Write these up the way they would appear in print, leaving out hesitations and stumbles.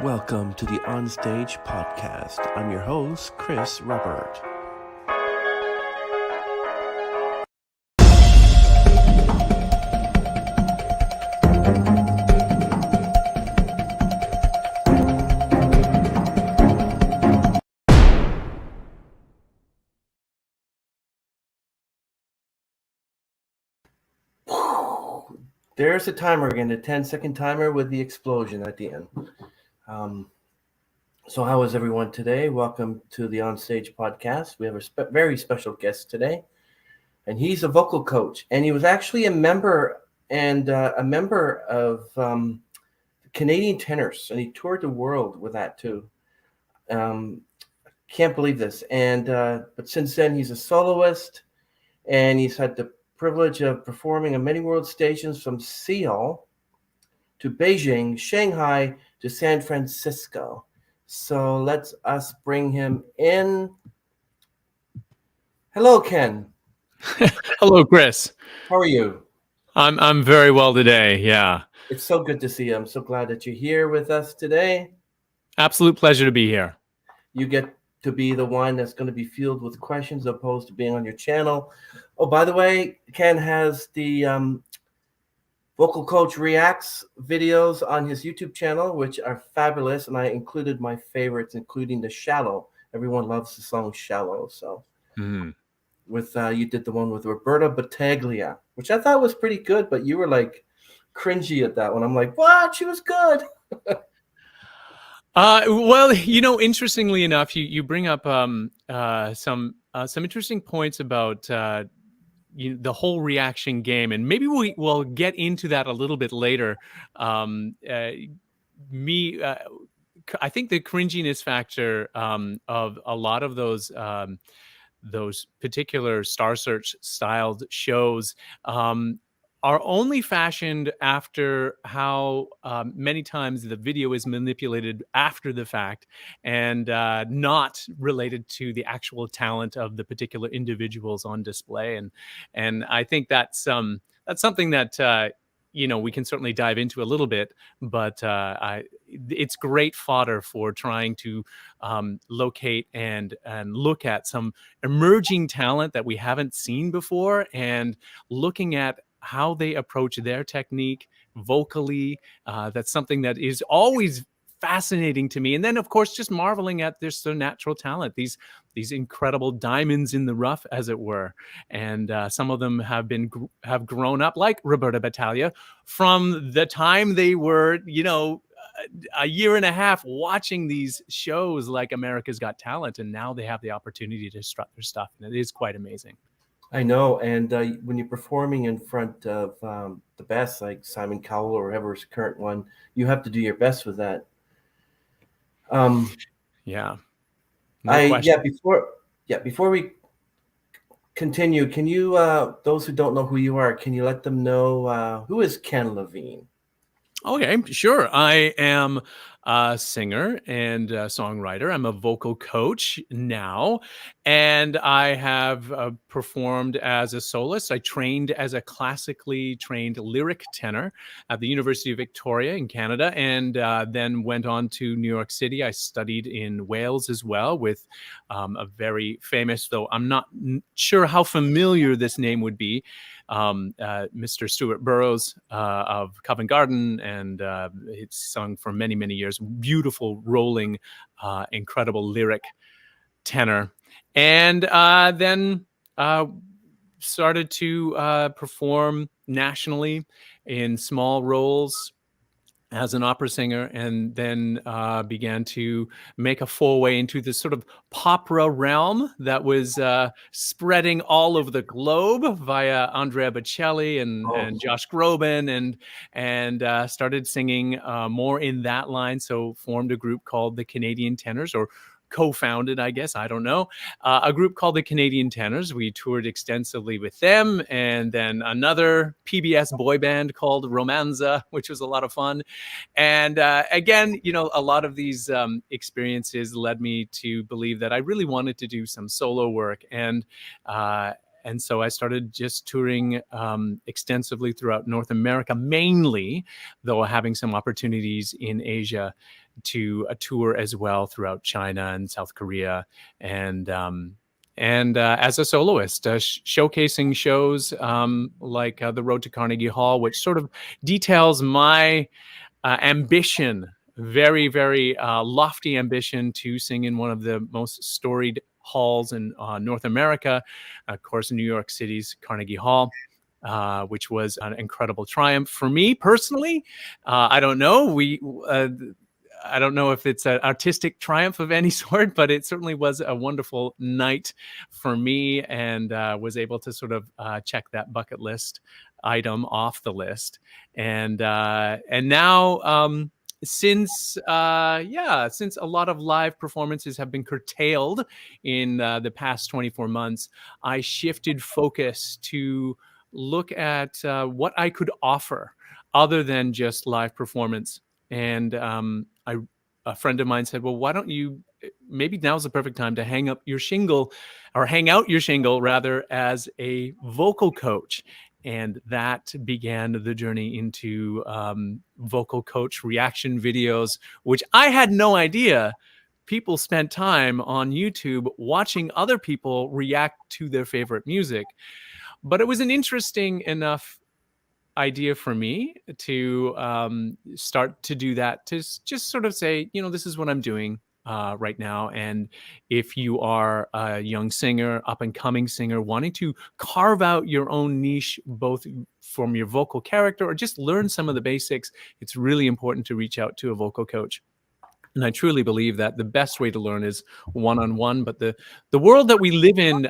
Welcome to the Onstage Podcast. I'm your host, Chris Robert. There's a timer again, a 10-second timer with the explosion at the end. So how is everyone today? Welcome to the Onstage Podcast. We have a very special guest today, and he's a vocal coach, and he was actually a member of Canadian Tenors, and he toured the world with that too. Can't believe this. And but since then, he's a soloist, and he's had the privilege of performing on many world stations from Seoul to Beijing, Shanghai to San Francisco. So let's us bring him in. Hello, Ken. Hello, Chris. How are you? I'm very well today. Yeah. It's so good to see you. I'm so glad that you're here with us today. Absolute pleasure to be here. You get to be the one that's going to be filled with questions opposed to being on your channel. Oh, by the way, Ken has the Vocal Coach Reacts videos on his YouTube channel, which are fabulous. And I included my favorites, including the Shallow. Everyone loves the song Shallow. So with you did the one with Roberta Battaglia, which I thought was pretty good, but you were like cringy at that one. I'm like, what? She was good. Well, interestingly enough, you bring up some interesting points about the whole reaction game, and maybe we'll get into that a little bit later. I think the cringiness factor of a lot of those particular Star Search styled shows are only fashioned after how many times the video is manipulated after the fact, and not related to the actual talent of the particular individuals on display. And I think that's something that we can certainly dive into a little bit, but it's great fodder for trying to locate and look at some emerging talent that we haven't seen before, and looking at how they approach their technique vocally. That's something that is always fascinating to me. And then, of course, just marveling at their natural talent, these incredible diamonds in the rough, as it were. And some of them have grown up, like Roberta Battaglia, from the time they were, a year and a half watching these shows like America's Got Talent, and now they have the opportunity to strut their stuff, and it is quite amazing. I know, and when you're performing in front of the best, like Simon Cowell or whoever's current one, you have to do your best with that. Yeah. Before we continue, can you, those who don't know who you are, can you let them know who is Ken Lavigne? Okay, sure. I am a singer and a songwriter. I'm a vocal coach now, and I have performed as a soloist. I trained as a classically trained lyric tenor at the University of Victoria in Canada, and then went on to New York City. I studied in Wales as well with a very famous, though I'm not sure how familiar this name would be, Mr. Stuart Burrows of Covent Garden, and it's sung for many, many years. Beautiful, rolling, incredible lyric tenor. And then started to perform nationally in small roles as an opera singer, and then began to make a foray into this sort of opera realm that was spreading all over the globe via Andrea Bocelli and Josh Groban, and started singing more in that line. So formed a group called the Canadian Tenors, or co-founded, I guess, I don't know, a group called the Canadian Tenors. We toured extensively with them, and then another PBS boy band called Romanza, which was a lot of fun. And again, a lot of these experiences led me to believe that I really wanted to do some solo work, and And so I started just touring extensively throughout North America, mainly, though having some opportunities in Asia to tour as well throughout China and South Korea, and as a soloist, showcasing shows like the Road to Carnegie Hall, which sort of details my ambition, very, very lofty ambition to sing in one of the most storied halls in North America, of course, New York City's Carnegie Hall. Which was an incredible triumph for me personally. I don't know. I don't know if it's an artistic triumph of any sort, but it certainly was a wonderful night for me, and was able to sort of check that bucket list item off the list. And now, since a lot of live performances have been curtailed in the past 24 months, I shifted focus to look at what I could offer other than just live performance. And a friend of mine said, well, why don't you, maybe now's the perfect time to hang out your shingle rather, as a vocal coach. And that began the journey into vocal coach reaction videos, which I had no idea people spent time on YouTube watching other people react to their favorite music. But it was an interesting enough idea for me to start to do that, to just sort of say, this is what I'm doing right now. And if you are a young singer, up and coming singer, wanting to carve out your own niche, both from your vocal character or just learn some of the basics, it's really important to reach out to a vocal coach. And I truly believe that the best way to learn is one-on-one. But the world that we live in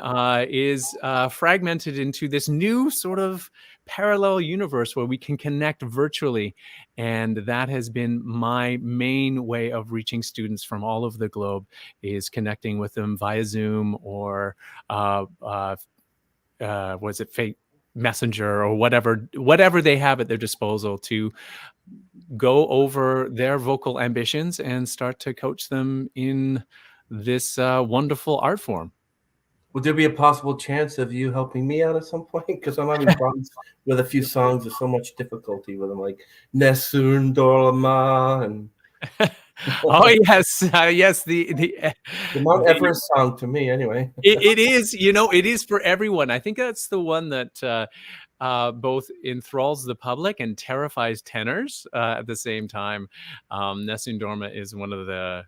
is fragmented into this new sort of parallel universe where we can connect virtually. And that has been my main way of reaching students from all over the globe, is connecting with them via Zoom or was it Fate Messenger or whatever they have at their disposal to go over their vocal ambitions and start to coach them in this wonderful art form. Would there be a possible chance of you helping me out at some point? Because I'm having problems with a few songs. There's so much difficulty with them, like Nessun Dorma and oh yes, yes, the Mount Everest song to me anyway. it is, it is for everyone. I think that's the one that both enthralls the public and terrifies tenors at the same time. Nessun Dorma is one of the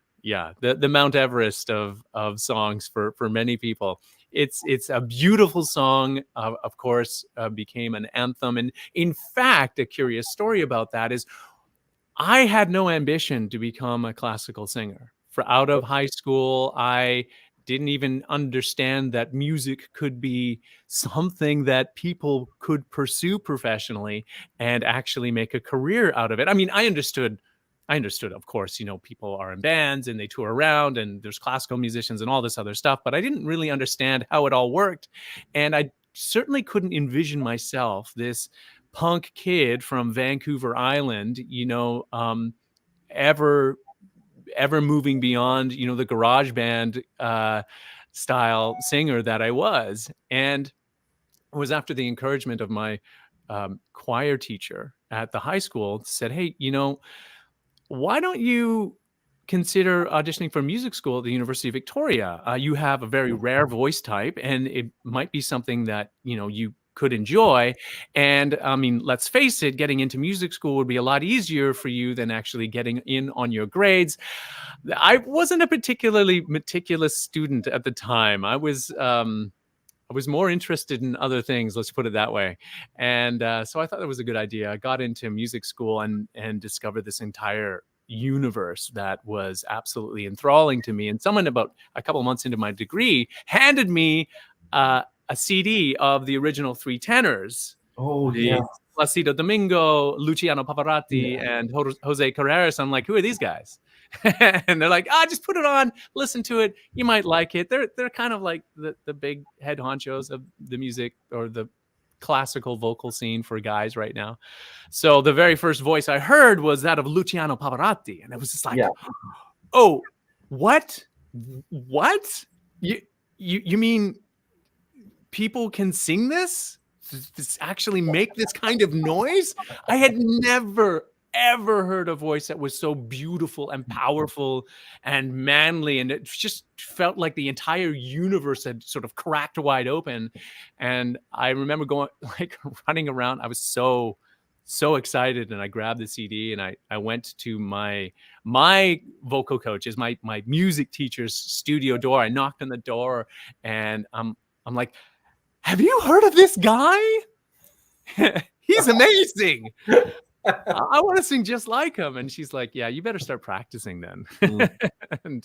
Mount Everest of songs for many people. It's a beautiful song, of course, became an anthem. And in fact, a curious story about that is I had no ambition to become a classical singer. Out of high school, I didn't even understand that music could be something that people could pursue professionally and actually make a career out of it. I mean, I understood, of course, people are in bands and they tour around and there's classical musicians and all this other stuff, but I didn't really understand how it all worked. And I certainly couldn't envision myself, this punk kid from Vancouver Island, ever moving beyond, the garage band style singer that I was. And it was after the encouragement of my choir teacher at the high school said, hey, why don't you consider auditioning for music school at the University of Victoria? You have a very rare voice type, and it might be something that, you could enjoy. And I mean, let's face it, getting into music school would be a lot easier for you than actually getting in on your grades. I wasn't a particularly meticulous student at the time. I was more interested in other things, let's put it that way. And so I thought that was a good idea. I got into music school and discovered this entire universe that was absolutely enthralling to me. And someone about a couple months into my degree handed me a CD of the original three tenors. Oh, yeah. Placido Domingo, Luciano Pavarotti, and Jose Carreras. I'm like, who are these guys? And they're like, just put it on, listen to it. You might like it. They're kind of like the big head honchos of the music or the classical vocal scene for guys right now. So the very first voice I heard was that of Luciano Pavarotti. And it was just like, oh, what? You mean people can sing this? This actually make this kind of noise? I had never ever heard a voice that was so beautiful and powerful and manly, and it just felt like the entire universe had sort of cracked wide open. And I remember going, like, running around. I was so excited, and I grabbed the CD and I went to my vocal coach's, my music teacher's studio door. I knocked on the door, and I'm like, have you heard of this guy? He's amazing. I want to sing just like him. And she's like, yeah, you better start practicing then. And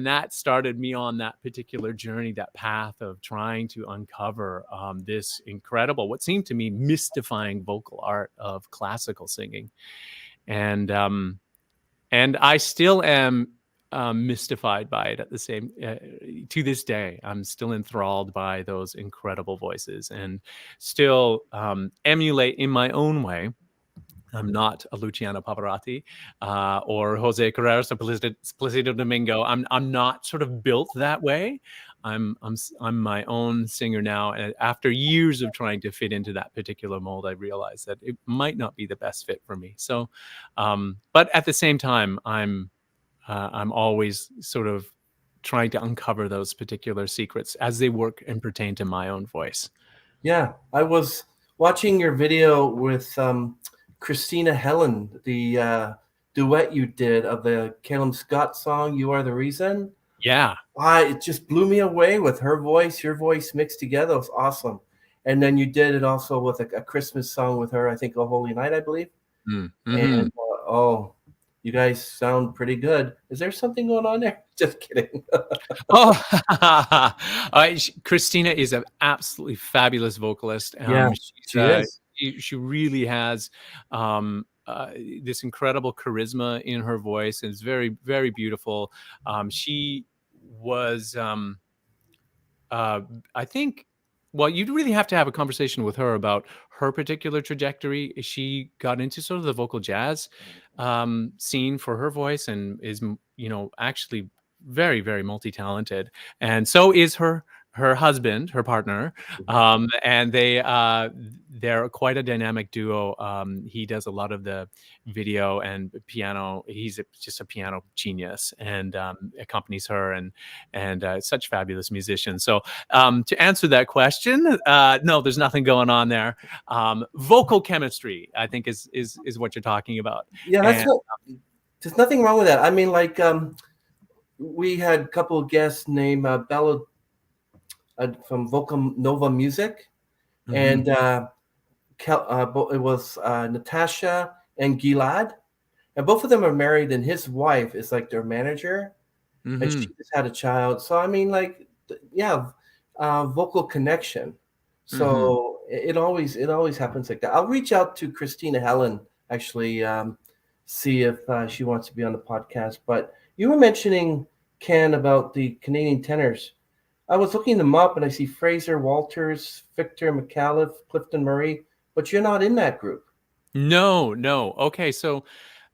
that started me on that particular journey, that path of trying to uncover this incredible, what seemed to me mystifying vocal art of classical singing. And I still am mystified by it at the same to this day. I'm still enthralled by those incredible voices, and still emulate in my own way. I'm not a Luciano Pavarotti or Jose Carreras or Placido Domingo. I'm not sort of built that way. I'm my own singer now, and after years of trying to fit into that particular mold, I realized that it might not be the best fit for me. So, but at the same time, I'm always sort of trying to uncover those particular secrets as they work and pertain to my own voice. Yeah, I was watching your video with Christina Helen, the duet you did of the Calum Scott song, You Are the Reason. Yeah. It just blew me away with her voice, your voice mixed together. It was awesome. And then you did it also with a Christmas song with her, I think, A Holy Night, I believe. Mm-hmm. And you guys sound pretty good. Is there something going on there? Just kidding. Christina is an absolutely fabulous vocalist. Yeah, she is. She really has this incredible charisma in her voice, and it's very, very beautiful. She was, I think, well, you'd really have to have a conversation with her about her particular trajectory. She got into sort of the vocal jazz scene for her voice, and is, actually very, very multi-talented. And so is her husband, her partner, and they're quite a dynamic duo. He does a lot of the video and piano. He's just a piano genius, and accompanies her, and such fabulous musicians. So to answer that question, no, there's nothing going on there. Vocal chemistry, I think, is what you're talking about. Yeah, there's nothing wrong with that. I mean, like, we had a couple of guests named Bella from Vocal Nova Music, and it was Natasha and Gilad, and both of them are married, and his wife is like their manager, and she just had a child. So I mean, like, vocal connection. So it always happens like that. I'll reach out to Christina Helen, actually, see if she wants to be on the podcast. But you were mentioning, Ken, about the Canadian Tenors. I was looking them up, and I see Fraser Walters, Victor McAuliffe, Clifton Murray, but you're not in that group. No. Okay, so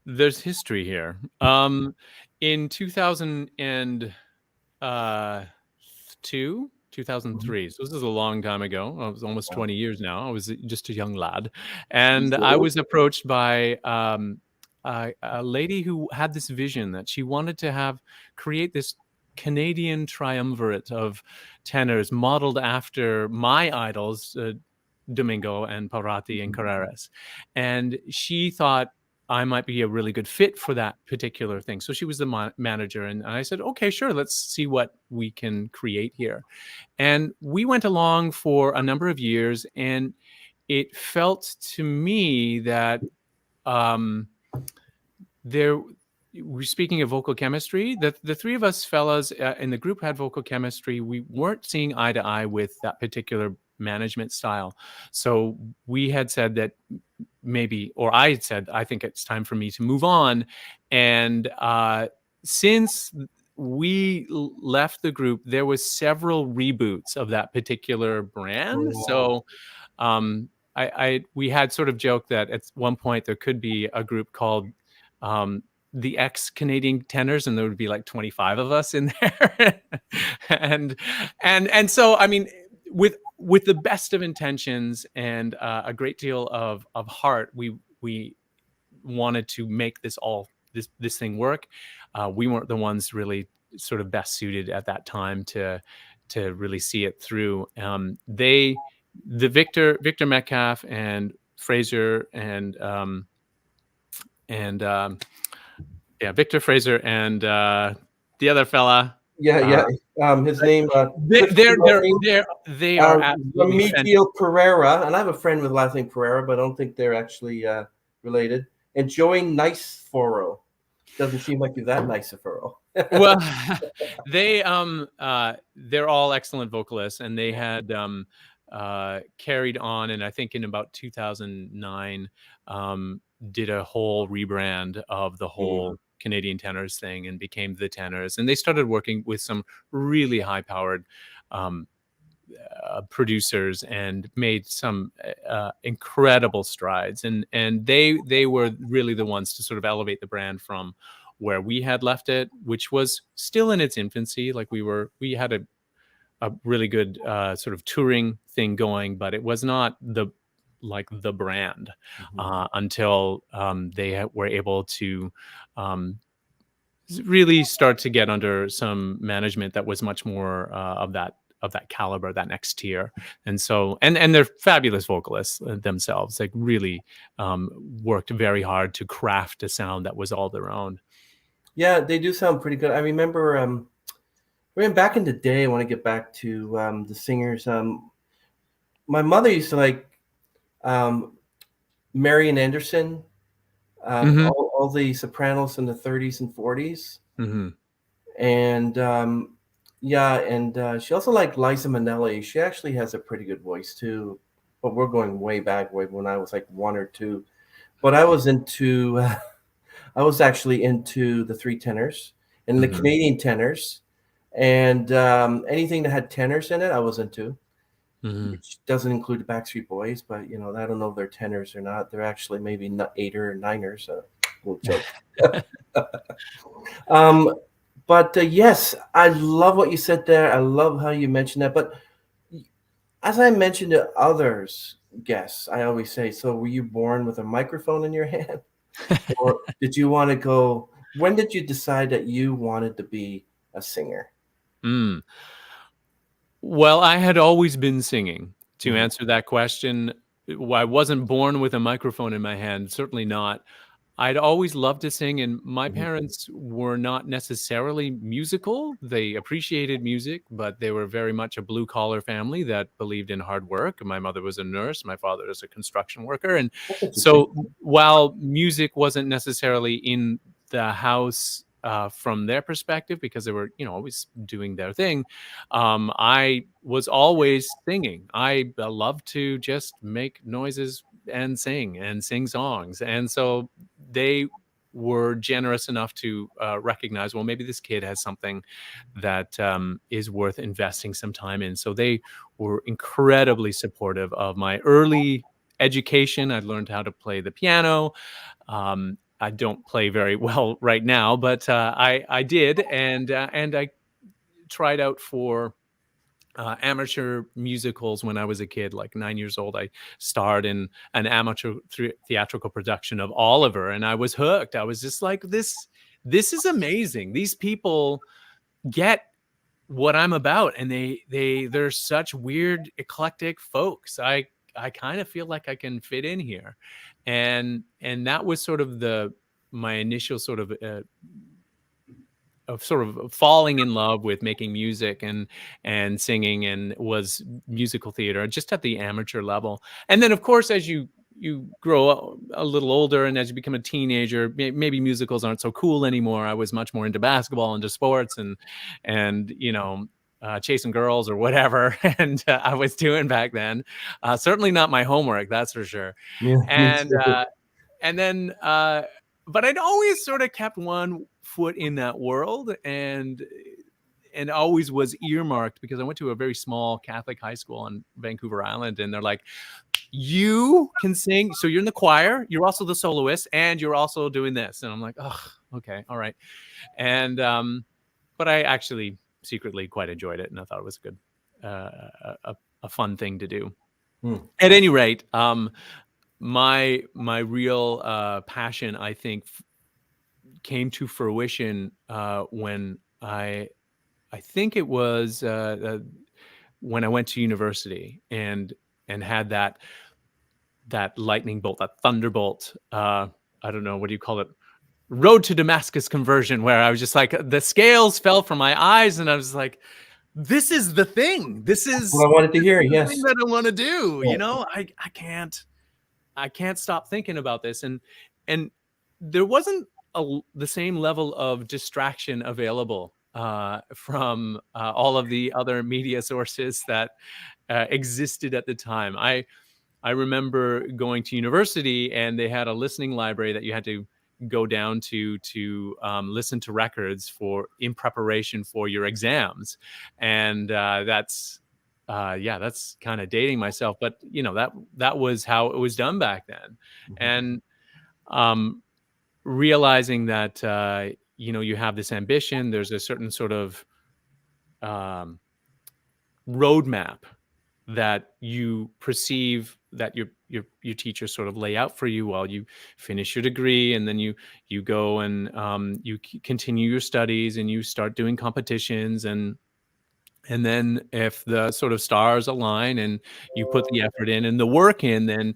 there's history here. In 2002, 2003. So this is a long time ago. I was almost 20 years now. I was just a young lad, and I was approached by a lady who had this vision that she wanted to create this Canadian triumvirate of tenors modeled after my idols, Domingo and Pavarotti and Carreras. And she thought I might be a really good fit for that particular thing. So she was the manager, and I said, okay, sure, let's see what we can create here. And we went along for a number of years, and it felt to me that we're speaking of vocal chemistry, the three of us fellas in the group had vocal chemistry. We weren't seeing eye to eye with that particular management style. So we had said that maybe, or I had said, I think it's time for me to move on. And since we left the group, there was several reboots of that particular brand. So we had sort of joked that at one point there could be a group called the ex-Canadian Tenors, and there would be like 25 of us in there. and so, I mean, with the best of intentions and a great deal of heart, we wanted to make this thing work. We weren't the ones really sort of best suited at that time to really see it through. The Victor Metcalf and Fraser and Victor Fraser and the other fella. Yeah. His name, They Christian Helen, they are absolutely Remigio Pereira, and I have a friend with last name Pereira, but I don't think they're actually related. And Joey Niceforo. Doesn't seem like you're that Niceforo. Well, they're all excellent vocalists, and they had carried on, and I think in about 2009 did a whole rebrand of the whole Canadian Tenors thing and became the Tenors, and they started working with some really high-powered producers and made some incredible strides, and they were really the ones to sort of elevate the brand from where we had left it, which was still in its infancy. Like we had a really good sort of touring thing going, but it was not the brand until they were able to really start to get under some management that was much more of that caliber, that next tier. And so, and they're fabulous vocalists themselves, like really worked very hard to craft a sound that was all their own. Yeah, they do sound pretty good. I remember back in the day, I want to get back to the singers. My mother used to like Marian Anderson, all the sopranos in the 30s and 40s. And she also liked Liza Minnelli. She actually has a pretty good voice too, but we're going way back, when I was like 1 or 2. But I was actually into the 3 tenors and the Canadian tenors, and anything that had tenors in it, I was into. Which doesn't include the Backstreet Boys, but I don't know if they're tenors or not. They're actually maybe 8 or 9ers. We'll joke. But yes, I love what you said there. I love how you mentioned that. But as I mentioned to others guests, I always say, so were you born with a microphone in your hand? Or did you want to go? When did you decide that you wanted to be a singer? Well, I had always been singing. To answer that question, I wasn't born with a microphone in my hand, certainly not. I'd always loved to sing, and my parents were not necessarily musical. They appreciated music, but they were very much a blue-collar family that believed in hard work. My mother was a nurse. My father was a construction worker. And so while music wasn't necessarily in the house from their perspective, because they were, always doing their thing, I was always singing. I loved to just make noises and sing songs. And so they were generous enough to recognize, well, maybe this kid has something that is worth investing some time in. So they were incredibly supportive of my early education. I learned how to play the piano. I don't play very well right now, but I did, and I tried out for amateur musicals when I was a kid, like 9 years old. I starred in an amateur theatrical production of Oliver, and I was hooked. I was just like, this is amazing. These people get what I'm about, and they're such weird, eclectic folks. I kind of feel like I can fit in here, and that was sort of my initial sort of falling in love with making music and singing, and was musical theater just at the amateur level. And then, of course, as you grow a little older and as you become a teenager, maybe musicals aren't so cool anymore. I was much more into basketball, into sports, and chasing girls or whatever. And I was doing back then. Certainly not my homework, that's for sure. Yeah, and then, but I'd always sort of kept one foot in that world, and always was earmarked, because I went to a very small Catholic high school on Vancouver Island, and they're like, you can sing, so you're in the choir, you're also the soloist, and you're also doing this. And I'm like, oh, okay, all right. And but I actually secretly quite enjoyed it, and I thought it was a a fun thing to do. Hmm. At any rate, my real passion, I think, came to fruition when I think it was when I went to university and had that lightning bolt, that thunderbolt. I don't know, what do you call it? Road to Damascus conversion, where I was just like, the scales fell from my eyes, and I was like, this is the thing. This is what I wanted to hear. the Yes. thing that I want to do. Yeah. You know, I can't stop thinking about this, and there wasn't the same level of distraction available from all of the other media sources that existed at the time. I remember going to university, and they had a listening library that you had to go down to listen to records in preparation for your exams, and that's kind of dating myself, but you know, that was how it was done back then. And realizing that you know, you have this ambition, there's a certain sort of roadmap that you perceive that your teachers sort of lay out for you while you finish your degree, and then you go and you continue your studies, and you start doing competitions, and then if the sort of stars align and you put the effort in and the work in, then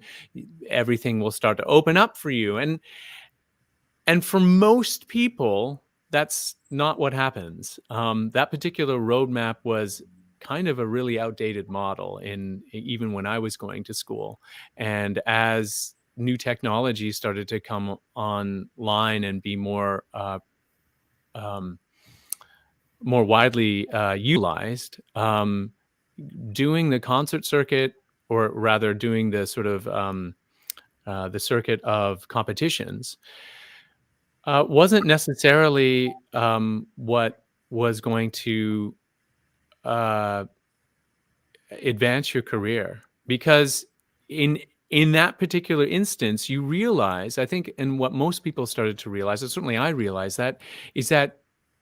everything will start to open up for you. And for most people, that's not what happens. That particular roadmap was kind of a really outdated model even when I was going to school. And as new technology started to come online and be more widely utilized, doing the concert circuit, or rather doing the sort of the circuit of competitions, wasn't necessarily what was going to advance your career, because in that particular instance, you realize, I think, and what most people started to realize, and certainly I realized that, is that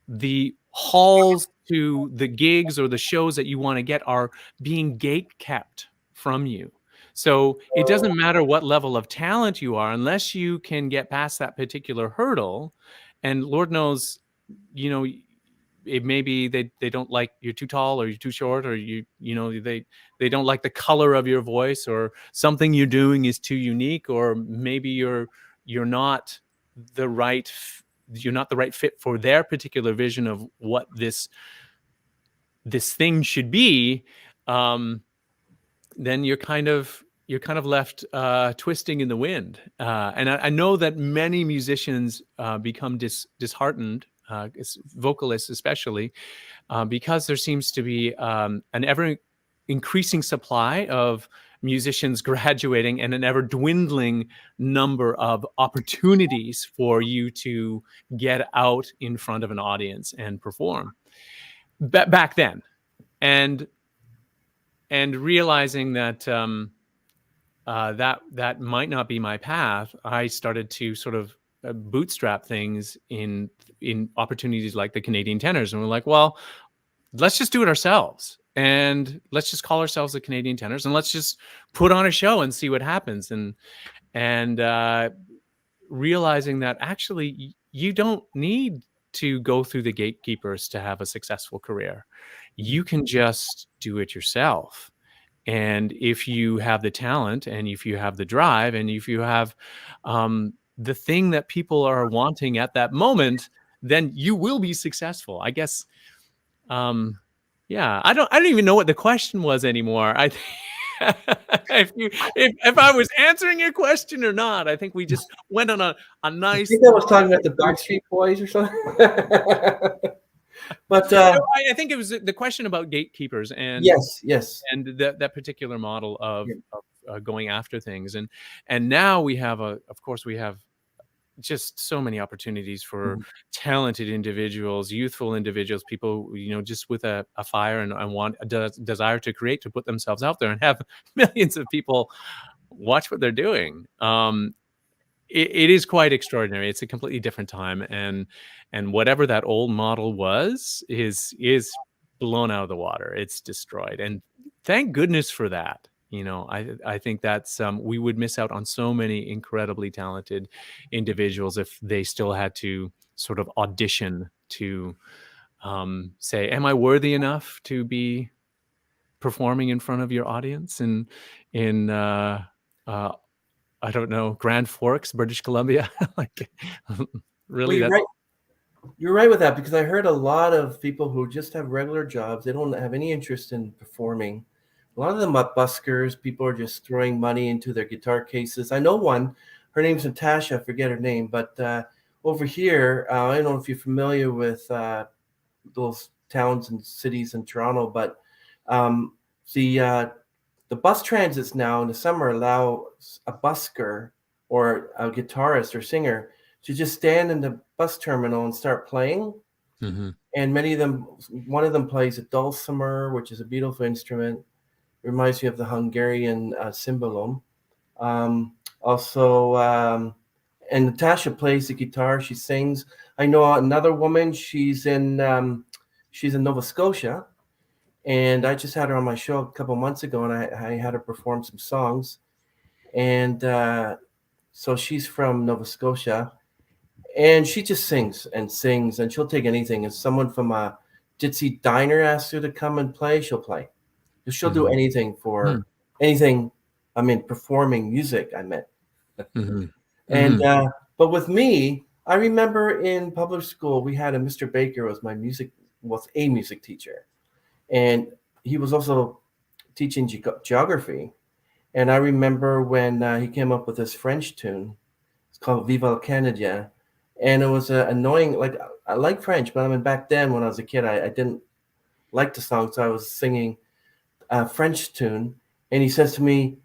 the halls to the gigs or the shows that you want to get are being gate kept from you. So it doesn't matter what level of talent you are, unless you can get past that particular hurdle. And Lord knows, you know, it may be they don't like you're too tall, or you're too short, or you know, they don't like the color of your voice, or something you're doing is too unique, or maybe you're not the right fit for their particular vision of what this thing should be. Then you're kind of left twisting in the wind. And I know that many musicians become disheartened, vocalists especially, because there seems to be an ever increasing supply of musicians graduating, and an ever dwindling number of opportunities for you to get out in front of an audience and perform. Back then, and realizing that that might not be my path, I started to sort of bootstrap things in opportunities like the Canadian Tenors, and we're like, well, let's just do it ourselves, and let's just call ourselves the Canadian Tenors, and let's just put on a show and see what happens. And realizing that actually you don't need to go through the gatekeepers to have a successful career. You can just do it yourself. And if you have the talent, and if you have the drive, and if you have the thing that people are wanting at that moment, then you will be successful, I guess. Yeah, I don't even know what the question was anymore. I if I was answering your question or not, I think we just went on a nice. I think I was talking about the Backstreet Boys or something. But I think it was the question about gatekeepers, and yes, and that particular model of going after things, and now we have of course we have just so many opportunities for talented individuals, youthful individuals, people, you know, just with a fire and a desire to create, to put themselves out there and have millions of people watch what they're doing. It is quite extraordinary. It's a completely different time, and whatever that old model was is blown out of the water. It's destroyed. And thank goodness for that. I think that's we would miss out on so many incredibly talented individuals if they still had to sort of audition to say, am I worthy enough to be performing in front of your audience in I don't know, Grand Forks, British Columbia? Like, really? Well, you're right with that, because I heard a lot of people who just have regular jobs. They don't have any interest in performing. A lot of them are buskers. People are just throwing money into their guitar cases. I know one. Her name's Natasha. I forget her name, but over here, I don't know if you're familiar with those towns and cities in Toronto, but um, the bus transits now in the summer allow a busker or a guitarist or singer to just stand in the bus terminal and start playing. Mm-hmm. And many of them, one of them plays a dulcimer, which is a beautiful instrument. It reminds me of the Hungarian cymbalum. And Natasha plays the guitar. She sings. I know another woman. She's in Nova Scotia, and I just had her on my show a couple months ago, and I had her perform some songs. And so she's from Nova Scotia, and she just sings and sings, and she'll take anything. If someone from a ditzy diner asks her to come and play, she'll play. She'll do anything for anything. I mean, performing music, I meant. And but with me, I remember in public school we had a Mr. Baker was a music teacher, and he was also teaching geography. And I remember when he came up with this French tune. It's called "Vive le Canada," and it was annoying. Like, I like French, but I mean, back then when I was a kid, I didn't like the song, so I was singing a French tune. And he says to me,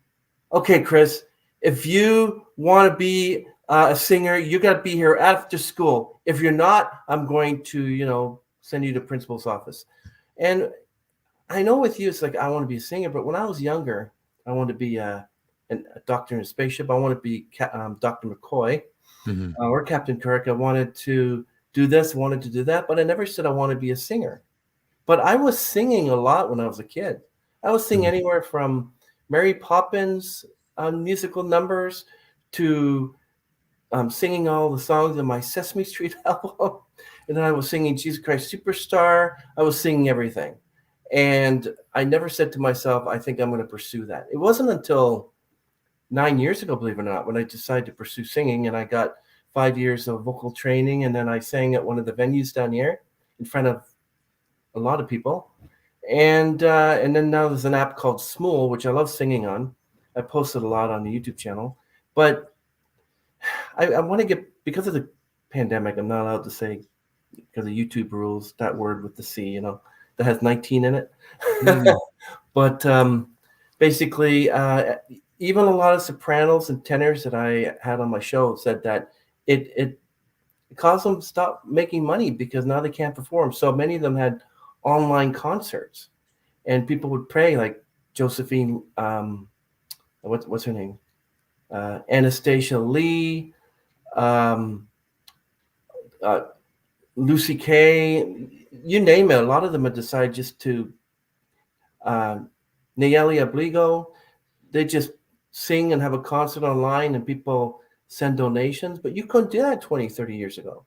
"Okay, Chris, if you want to be a singer, you got to be here after school. If you're not, I'm going to, send you to principal's office." And I know with you, it's like, I want to be a singer, but when I was younger, I wanted to be a doctor in a spaceship. I wanted to be Dr. McCoy or Captain Kirk. I wanted to do this, I wanted to do that, but I never said I wanted to be a singer. But I was singing a lot when I was a kid. I was singing anywhere from Mary Poppins musical numbers to singing all the songs in my Sesame Street album. And then I was singing Jesus Christ Superstar. I was singing everything. And I never said to myself, I think I'm going to pursue that. It wasn't until 9 years ago, believe it or not, when I decided to pursue singing, and I got 5 years of vocal training. And then I sang at one of the venues down here in front of a lot of people. And then now there's an app called Smool, which I love singing on. I posted a lot on the YouTube channel. But I want to get, because of the pandemic, I'm not allowed to say, because of YouTube rules, that word with the C, that has 19 in it. But basically, even a lot of sopranos and tenors that I had on my show said that it caused them to stop making money because now they can't perform. So many of them had online concerts, and people would pray, like Josephine, what's her name? Anastasia Lee, Lucy Kay, you name it. A lot of them had decided just to, Nayeli Obligo, they just sing and have a concert online and people send donations. But you couldn't do that 20, 30 years ago.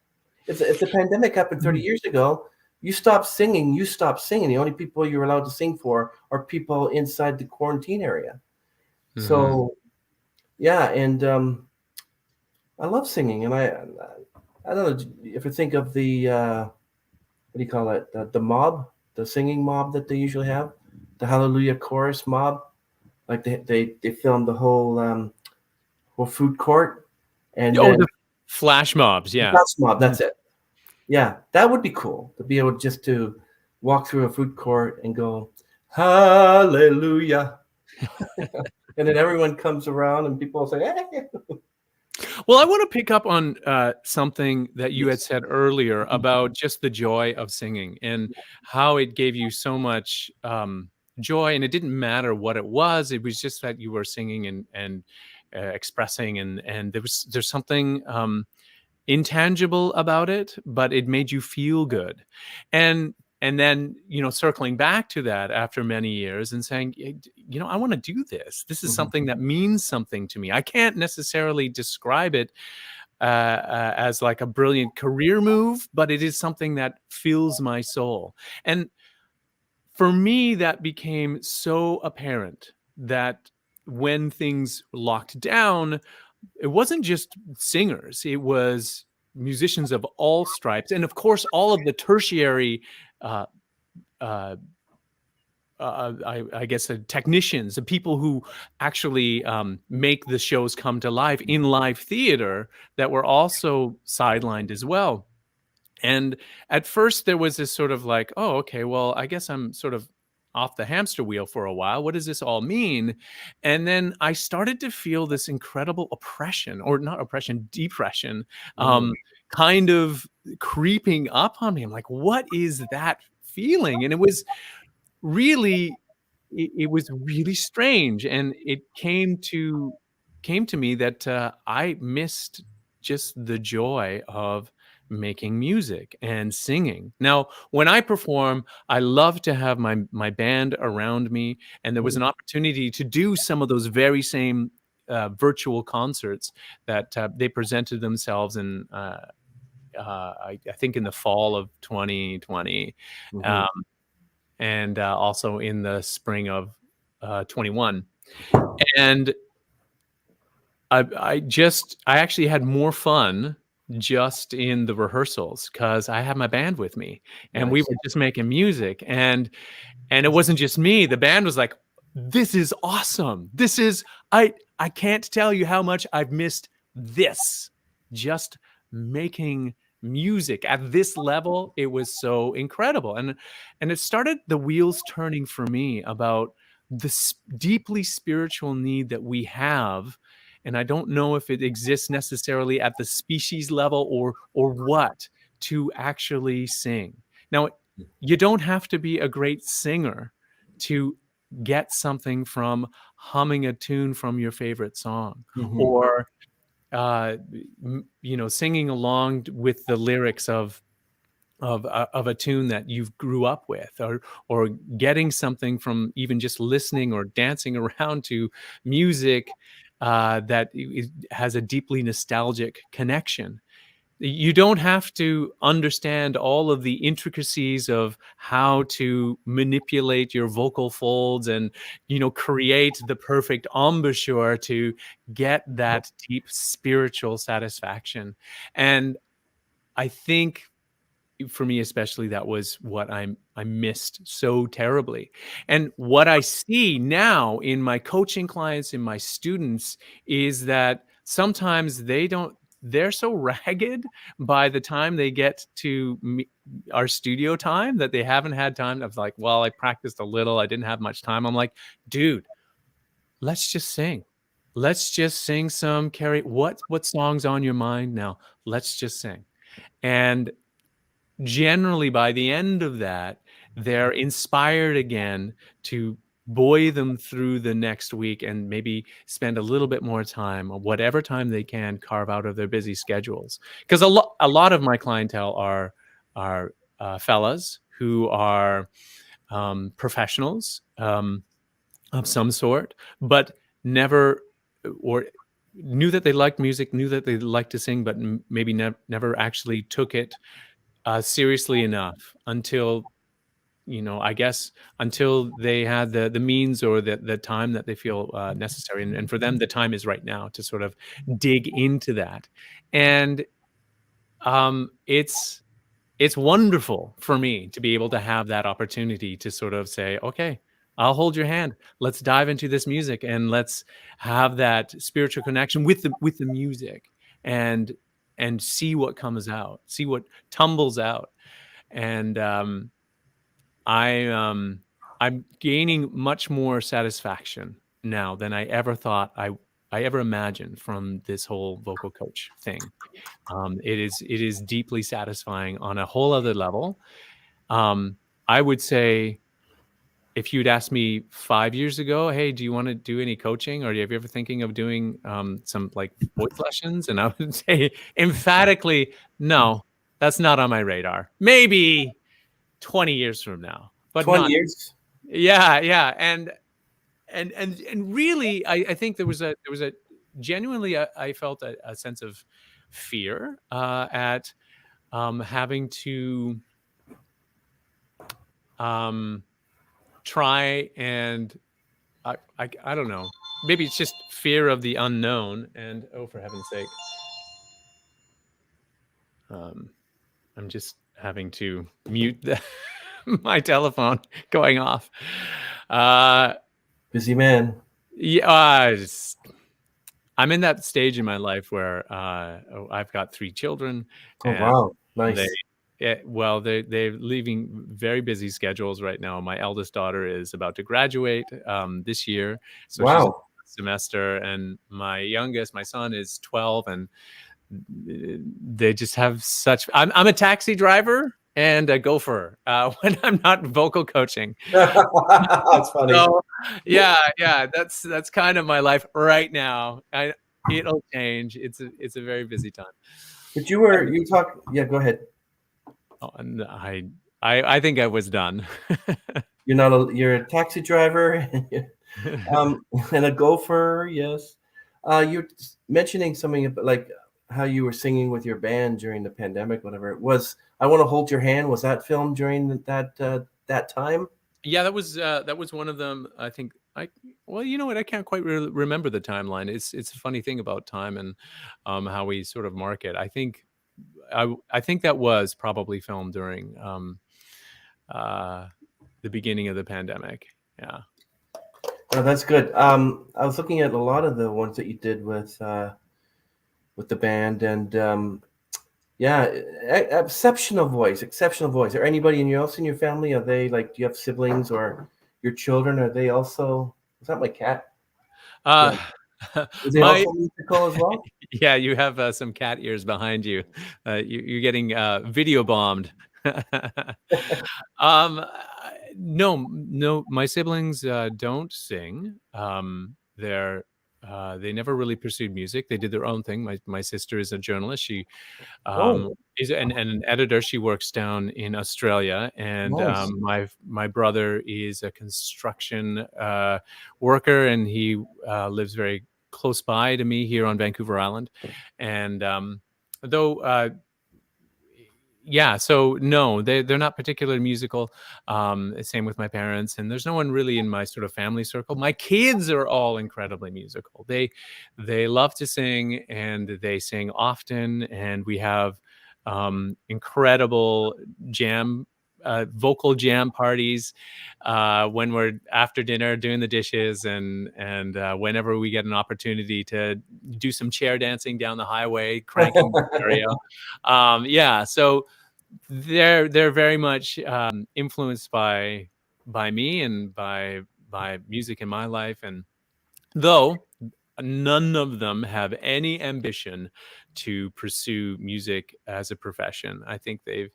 If the pandemic happened 30 years ago, you stopped singing. The only people you're allowed to sing for are people inside the quarantine area. So, yeah, and I love singing. And I don't know if you think of the, what do you call it? The mob, the singing mob that they usually have, the Hallelujah Chorus mob. Like they filmed the whole food court. And the flash mobs, yeah. Flash mob, that's it. Yeah, that would be cool to be able just to walk through a food court and go, hallelujah. And then everyone comes around and people say, hey. Well, I want to pick up on something that you had said earlier about just the joy of singing and how it gave you so much joy. And it didn't matter what it was. It was just that you were singing and expressing. And there's something intangible about it, but it made you feel good. And and then, circling back to that after many years and saying, I want to do this. This is something that means something to me. I can't necessarily describe it as like a brilliant career move, but it is something that fills my soul. And for me, that became so apparent that when things locked down, it wasn't just singers, it was musicians of all stripes. And of course, all of the tertiary, I guess, technicians, the people who actually make the shows come to life in live theater, that were also sidelined as well. And at first there was this sort of like, oh, okay, well, I guess I'm sort of off the hamster wheel for a while. What does this all mean? And then I started to feel this incredible oppression, or not oppression, depression, kind of creeping up on me. I'm like, what is that feeling? And it was really, it was really strange. And it came to me that I missed just the joy of making music and singing. Now, when I perform, I love to have my band around me, and there was an opportunity to do some of those very same virtual concerts that they presented themselves in. I think in the fall of 2020, and also in the spring of 21, and I actually had more fun just in the rehearsals because I had my band with me, and we were just making music, and it wasn't just me. The band was like, "This is awesome. This is I can't tell you how much I've missed this. Just making music at this level, it was so incredible." And it started the wheels turning for me about the deeply spiritual need that we have. And I don't know if it exists necessarily at the species level or what, to actually sing. Now, you don't have to be a great singer to get something from humming a tune from your favorite song, or singing along with the lyrics of a tune that you grew up with, or getting something from even just listening or dancing around to music that has a deeply nostalgic connection. You don't have to understand all of the intricacies of how to manipulate your vocal folds and, create the perfect embouchure to get that deep spiritual satisfaction. And I think, for me especially, that was what I missed so terribly. And what I see now in my coaching clients, in my students, is that sometimes they're so ragged by the time they get to our studio time that they haven't had time. I was like, well, I practiced a little, I didn't have much time. I'm like, dude, let's just sing. Let's just sing some what song's on your mind now? Let's just sing. And generally by the end of that, they're inspired again to buoy them through the next week and maybe spend a little bit more time, or whatever time they can carve out of their busy schedules. Because a lot of my clientele are fellas who are professionals of some sort, but never, or knew that they liked music, knew that they liked to sing, but maybe never actually took it seriously enough until, I guess, until they had the means or the time that they feel necessary. And for them, the time is right now to sort of dig into that. And it's wonderful for me to be able to have that opportunity to sort of say, okay, I'll hold your hand. Let's dive into this music and let's have that spiritual connection with the music, and see what comes out, see what tumbles out. And I'm gaining much more satisfaction now than I ever thought I ever imagined from this whole vocal coach thing. It is deeply satisfying on a whole other level. I would say, if you'd asked me 5 years ago, hey, do you want to do any coaching, or are you ever thinking of doing some like voice lessons? And I would say emphatically, no, that's not on my radar. Maybe 20 years from now, but 20 not. years. Yeah. And really, I think there was a genuinely, I felt a sense of fear at having to try and I don't know. Maybe it's just fear of the unknown. And oh, for heaven's sake, I'm just having to mute my telephone going off. Busy man. Yeah, I'm in that stage in my life where I've got 3 children. Oh, And wow. Nice. they're leaving very busy schedules right now. My eldest daughter is about to graduate this year, so she's in Wow. the semester, and my youngest, my son, is 12, and they just have such. I'm a taxi driver and a gopher when I'm not vocal coaching. That's funny. So yeah, that's kind of my life right now. It'll change. It's a very busy time. But you talk. Yeah, go ahead. Oh, and I think I was done. You're a taxi driver, and a gopher. Yes. You're mentioning something about like how you were singing with your band during the pandemic, whatever it was. I Want to Hold Your Hand. Was that filmed during that time? Yeah, that was one of them. I think well, you know what? I can't quite remember the timeline. It's a funny thing about time and how we sort of mark it. I think that was probably filmed during the beginning of the pandemic. Yeah. Oh, that's good. I was looking at a lot of the ones that you did with the band, and yeah, exceptional voice. Are anybody else in your family? Are they like? Do you have siblings or your children? Are they also? Is that my cat? Uh, Is it also musical as well? Yeah, you have some cat ears behind you. You're getting video bombed. No, my siblings don't sing. They never really pursued music. They did their own thing. My sister is a journalist. She is an editor. She works down in Australia, and Nice. my brother is a construction worker, and he lives very close by to me here on Vancouver Island. And though yeah, so no, they're not particularly musical. Same with my parents, and there's no one really in my sort of family circle. My kids are all incredibly musical. They love to sing, and they sing often, and we have incredible vocal jam parties when we're after dinner doing the dishes, and whenever we get an opportunity to do some chair dancing down the highway, cranking the stereo. Yeah, so they're very much influenced by me and by music in my life, and though none of them have any ambition to pursue music as a profession. I think they've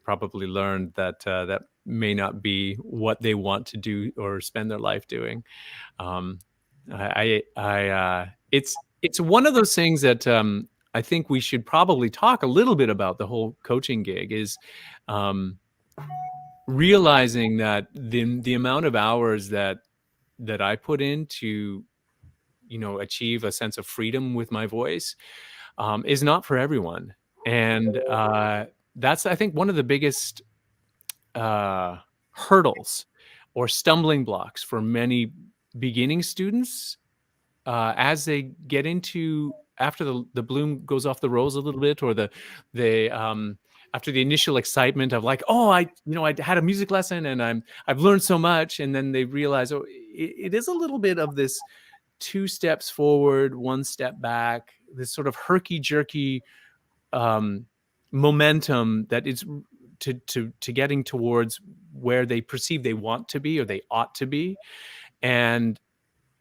probably learned that that may not be what they want to do or spend their life doing. It's one of those things that I think we should probably talk a little bit about. The whole coaching gig is realizing that the amount of hours that I put in to, achieve a sense of freedom with my voice is not for everyone. And that's, I think, one of the biggest hurdles or stumbling blocks for many beginning students as they get into, after the bloom goes off the rose a little bit, or after the initial excitement of like, oh, I had a music lesson and I've learned so much, and then they realize, oh, it is a little bit of this 2 steps forward, 1 step back, this sort of herky-jerky momentum that is to getting towards where they perceive they want to be or they ought to be. And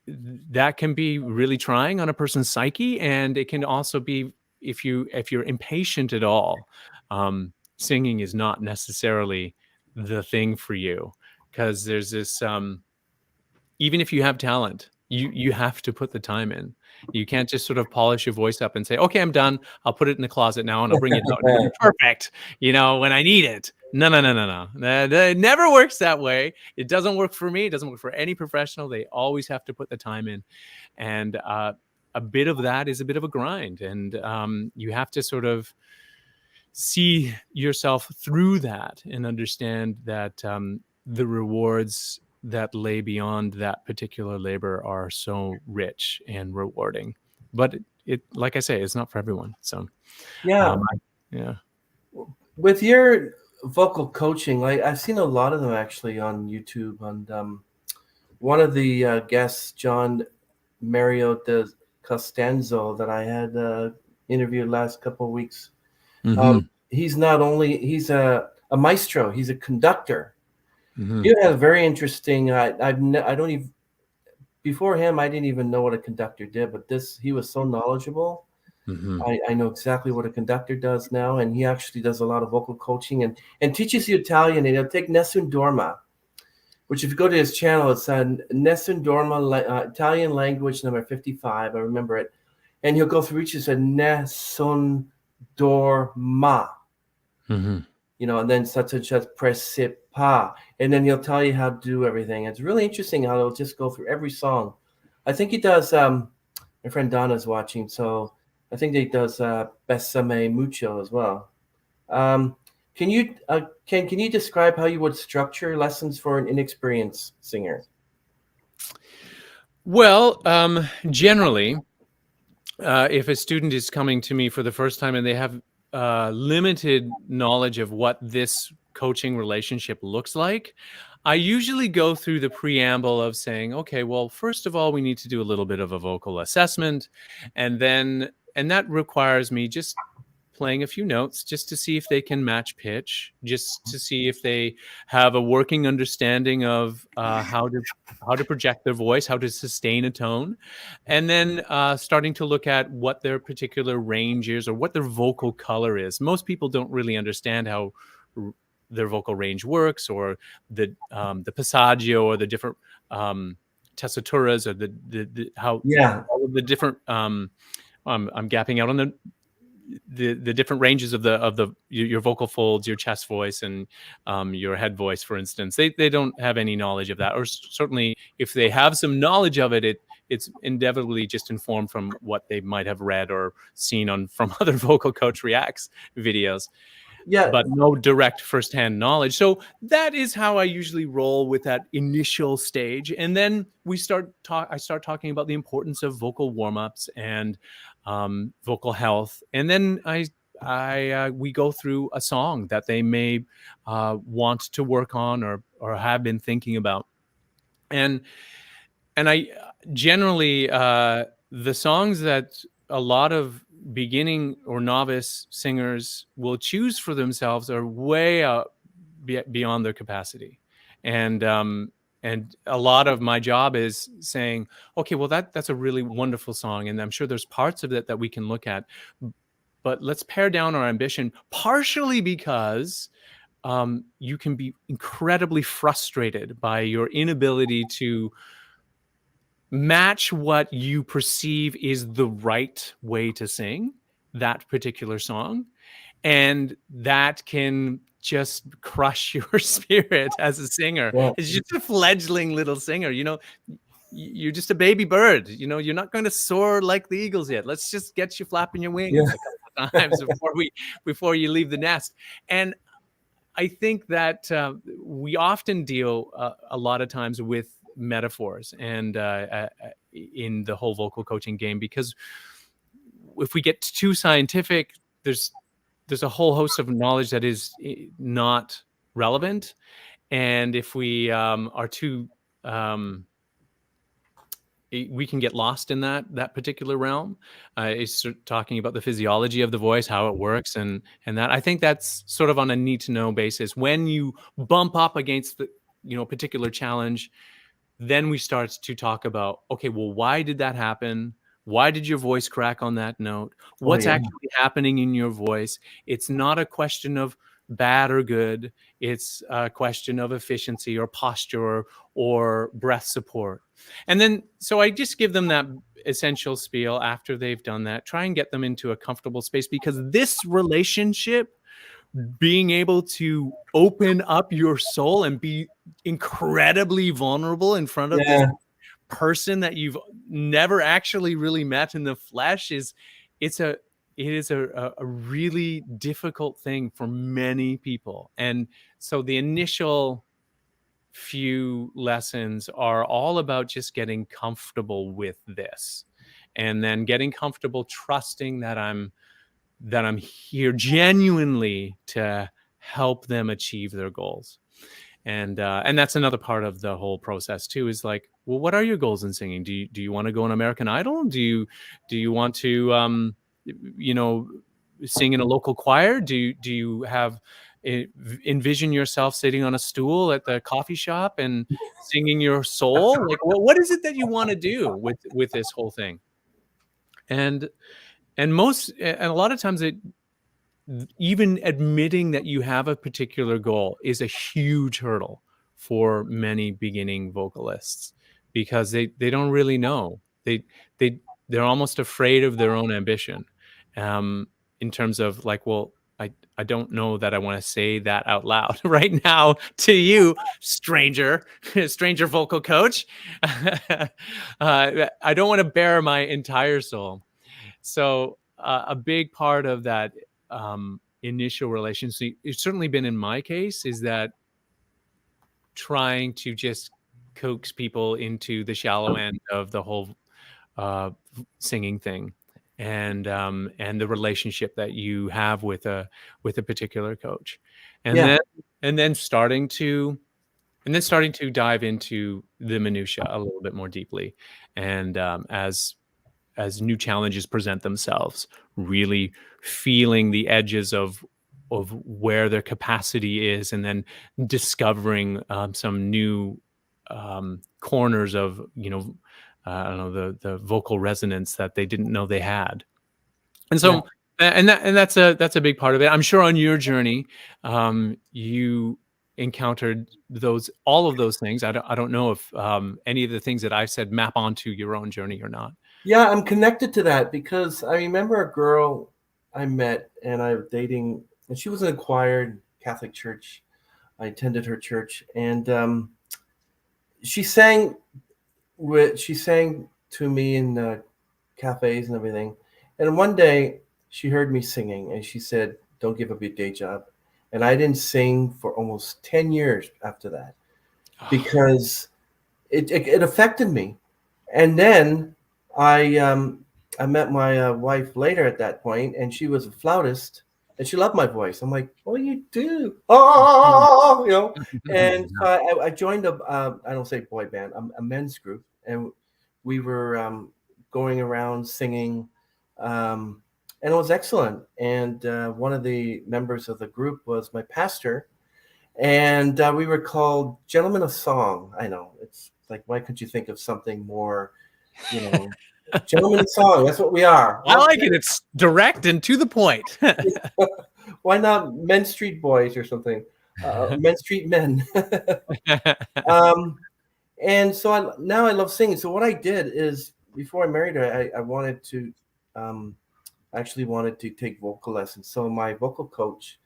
that can be really trying on a person's psyche, and it can also be, if you're impatient at all, singing is not necessarily the thing for you, because there's this even if you have talent, you have to put the time in. You can't just sort of polish your voice up and say, okay, I'm done, I'll put it in the closet now and I'll bring it out. It'll be perfect, when I need it. No, no, no, no, no. It never works that way. It doesn't work for me. It doesn't work for any professional. They always have to put the time in. And a bit of that is a bit of a grind. And you have to sort of see yourself through that and understand that the rewards that lay beyond that particular labor are so rich and rewarding. But it, like I say, it's not for everyone. So, Yeah. Yeah. With your vocal coaching, like I've seen a lot of them actually on YouTube. And one of the guests, John Mario de Costanzo, that I had interviewed last couple of weeks, Mm-hmm. he's not only he's a maestro, he's a conductor. Mm-hmm. You have very interesting. I don't even before him I didn't even know what a conductor did, but this he was so knowledgeable. Mm-hmm. I know exactly what a conductor does now, and he actually does a lot of vocal coaching and teaches you Italian. And he'll take Nessun Dorma, which if you go to his channel, it's Nessun Dorma, Italian language number 55. I remember it. And he'll go through each and say Nessun Dorma, Mm-hmm. and then such and such Presipa. And then he'll tell you how to do everything. It's really interesting how he'll just go through every song. I think he does, my friend Donna's watching, so I think that he does Besame Mucho as well. Can you can you describe how you would structure lessons for an inexperienced singer? Well, generally, if a student is coming to me for the first time and they have limited knowledge of what this coaching relationship looks like, I usually go through the preamble of saying, okay, well, first of all, we need to do a little bit of a vocal assessment. And that requires me just playing a few notes just to see if they can match pitch, just to see if they have a working understanding of how to project their voice, how to sustain a tone, and then starting to look at what their particular range is or what their vocal color is. Most people don't really understand how their vocal range works, or the passaggio, or the different tessituras, or the how all of the different. I'm gapping out on the different ranges of your vocal folds, your chest voice, and your head voice, for instance. They don't have any knowledge of that, or certainly if they have some knowledge of it, it's inevitably just informed from what they might have read or seen from other vocal coach reacts videos. Yeah, but no direct firsthand knowledge. So that is how I usually roll with that initial stage. And then I start talking about the importance of vocal warm-ups and vocal health. And then we go through a song that they may want to work on or have been thinking about. And I generally, the songs that a lot of beginning or novice singers will choose for themselves are way out beyond their capacity. And a lot of my job is saying, okay, well, that's a really wonderful song, and I'm sure there's parts of it that we can look at, but let's pare down our ambition, partially because you can be incredibly frustrated by your inability to match what you perceive is the right way to sing that particular song. And that can just crush your spirit as a singer. Yeah. It's just a fledgling little singer. You're just a baby bird. You're not going to soar like the eagles yet. Let's just get you flapping your wings a couple of times before you leave the nest. And I think that we often deal a lot of times with metaphors and in the whole vocal coaching game, because if we get too scientific, there's a whole host of knowledge that is not relevant. And if we are too we can get lost in that particular realm. It's talking about the physiology of the voice, how it works, and that. I think that's sort of on a need to know basis. When you bump up against the particular challenge, then we start to talk about, okay, well, why did that happen? Why did your voice crack on that note? What's actually happening in your voice? It's not a question of bad or good. It's a question of efficiency or posture or breath support. And then, so I just give them that essential spiel after they've done that, try and get them into a comfortable space, because this relationship being able to open up your soul and be incredibly vulnerable in front of this Yeah. person that you've never actually really met in the flesh it is a really difficult thing for many people. And so the initial few lessons are all about just getting comfortable with this, and then getting comfortable trusting that I'm here genuinely to help them achieve their goals. And that's another part of the whole process too, is like, well, what are your goals in singing? Do you want to go on American Idol? Do you want to you know, sing in a local choir? Do you have envision yourself sitting on a stool at the coffee shop and singing your soul? Like, what is it that you want to do with this whole thing? And and a lot of times, even admitting that you have a particular goal is a huge hurdle for many beginning vocalists, because they don't really know. They they're almost afraid of their own ambition, um, in terms of like, well, I don't know that I want to say that out loud right now to you, stranger, stranger vocal coach. I don't want to bare my entire soul. So a big part of that initial relationship, it's certainly been in my case, is that trying to just coax people into the shallow end of the whole uh, singing thing, and the relationship that you have with a particular coach, and Yeah. then starting to dive into the minutia a little bit more deeply, and as new challenges present themselves, really feeling the edges of where their capacity is, and then discovering some new corners of, I don't know, the vocal resonance that they didn't know they had. And Yeah. so, that's a big part of it. I'm sure on your journey, you encountered all of those things. I don't know if any of the things that I said map onto your own journey or not. Yeah, I'm connected to that because I remember a girl I met and I was dating, and she was in a choir, Catholic church. I attended her church, and she sang she sang to me in cafes and everything. And one day she heard me singing, and she said, "Don't give up your day job." And I didn't sing for almost 10 years after that because it affected me. And then I met my wife later at that point, and she was a flautist, and she loved my voice. I'm like, "Oh, you do? Oh, you know." And so I joined I don't say boy band, a men's group, and we were going around singing, and it was excellent. And one of the members of the group was my pastor, and we were called Gentlemen of Song. I know, it's like, why couldn't you think of something more, you know, Gentlemen of Song? That's what we are. I like it. It's direct and to the point. Why not Men Street Boys or something? Men Street Men. um, and so now I love singing. So what I did is, before I married her, I wanted to actually wanted to take vocal lessons. So my vocal coach,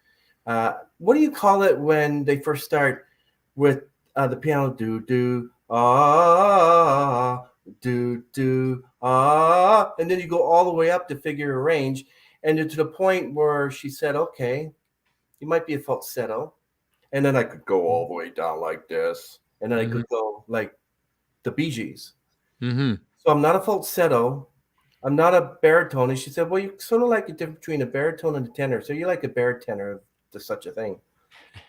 what do you call it when they first start with the piano? Do do ah, do do ah, and then you go all the way up to figure a range, and to the point where she said, "Okay, you might be a falsetto," and then I could go all the way down like this, and then I Mhm. could go like the Bee Gees. Mhm. So I'm not a falsetto. I'm not a baritone. And she said, "Well, you sort of like the difference between a baritone and a tenor. So you're like a baritone, if there's such a thing."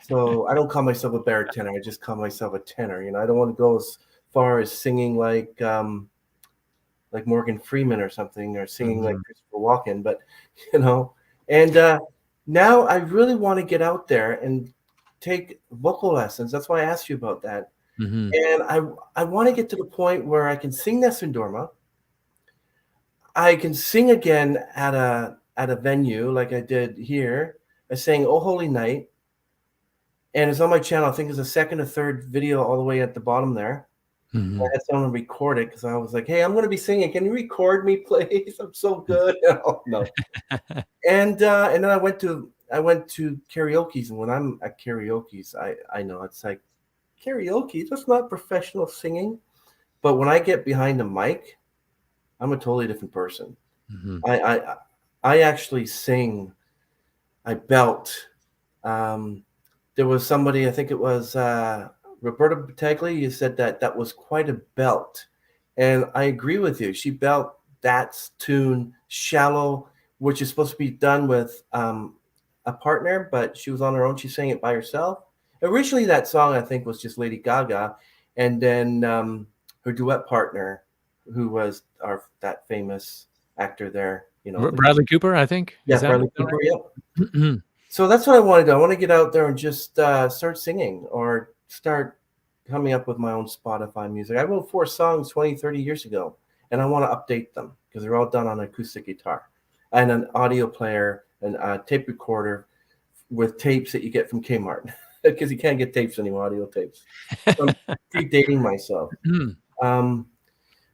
So I don't call myself a baritone. I just call myself a tenor. You know, I don't want to go as far as singing like Morgan Freeman or something, or singing like Mhm. Christopher Walken. But you know, and now I really want to get out there and take vocal lessons. That's why I asked you about that. Mhm. And I want to get to the point where I can sing Nessun Dorma. I can sing again at a venue like I did here. I sang "Oh Holy Night," and it's on my channel. I think it's the second or third video all the way at the bottom there. I Mhm. had someone record it because I was like, "Hey, I'm going to be singing. Can you record me, please? I'm so good." No, no. And then I went to I went to karaoke's, and when I'm at karaoke's, I know it's like karaoke. That's not professional singing. But when I get behind the mic, I'm a totally different person. Mm-hmm. I actually sing. I belt. There was somebody, I think it was Roberta Battaglia, you said that was quite a belt. And I agree with you. She belt that tune, Shallow, which is supposed to be done with a partner, but she was on her own. She sang it by herself. Originally, that song, I think, was just Lady Gaga. And then her duet partner, who was that famous actor there, Bradley Cooper, I think. Yeah, Bradley Cooper, yep. So that's what I want to do. I want to get out there and just start singing or start coming up with my own Spotify music. I wrote 4 songs 20, 30 years ago, and I want to update them because they're all done on acoustic guitar and an audio player and a tape recorder with tapes that you get from Kmart because you can't get tapes anymore, audio tapes. So I'm predating myself.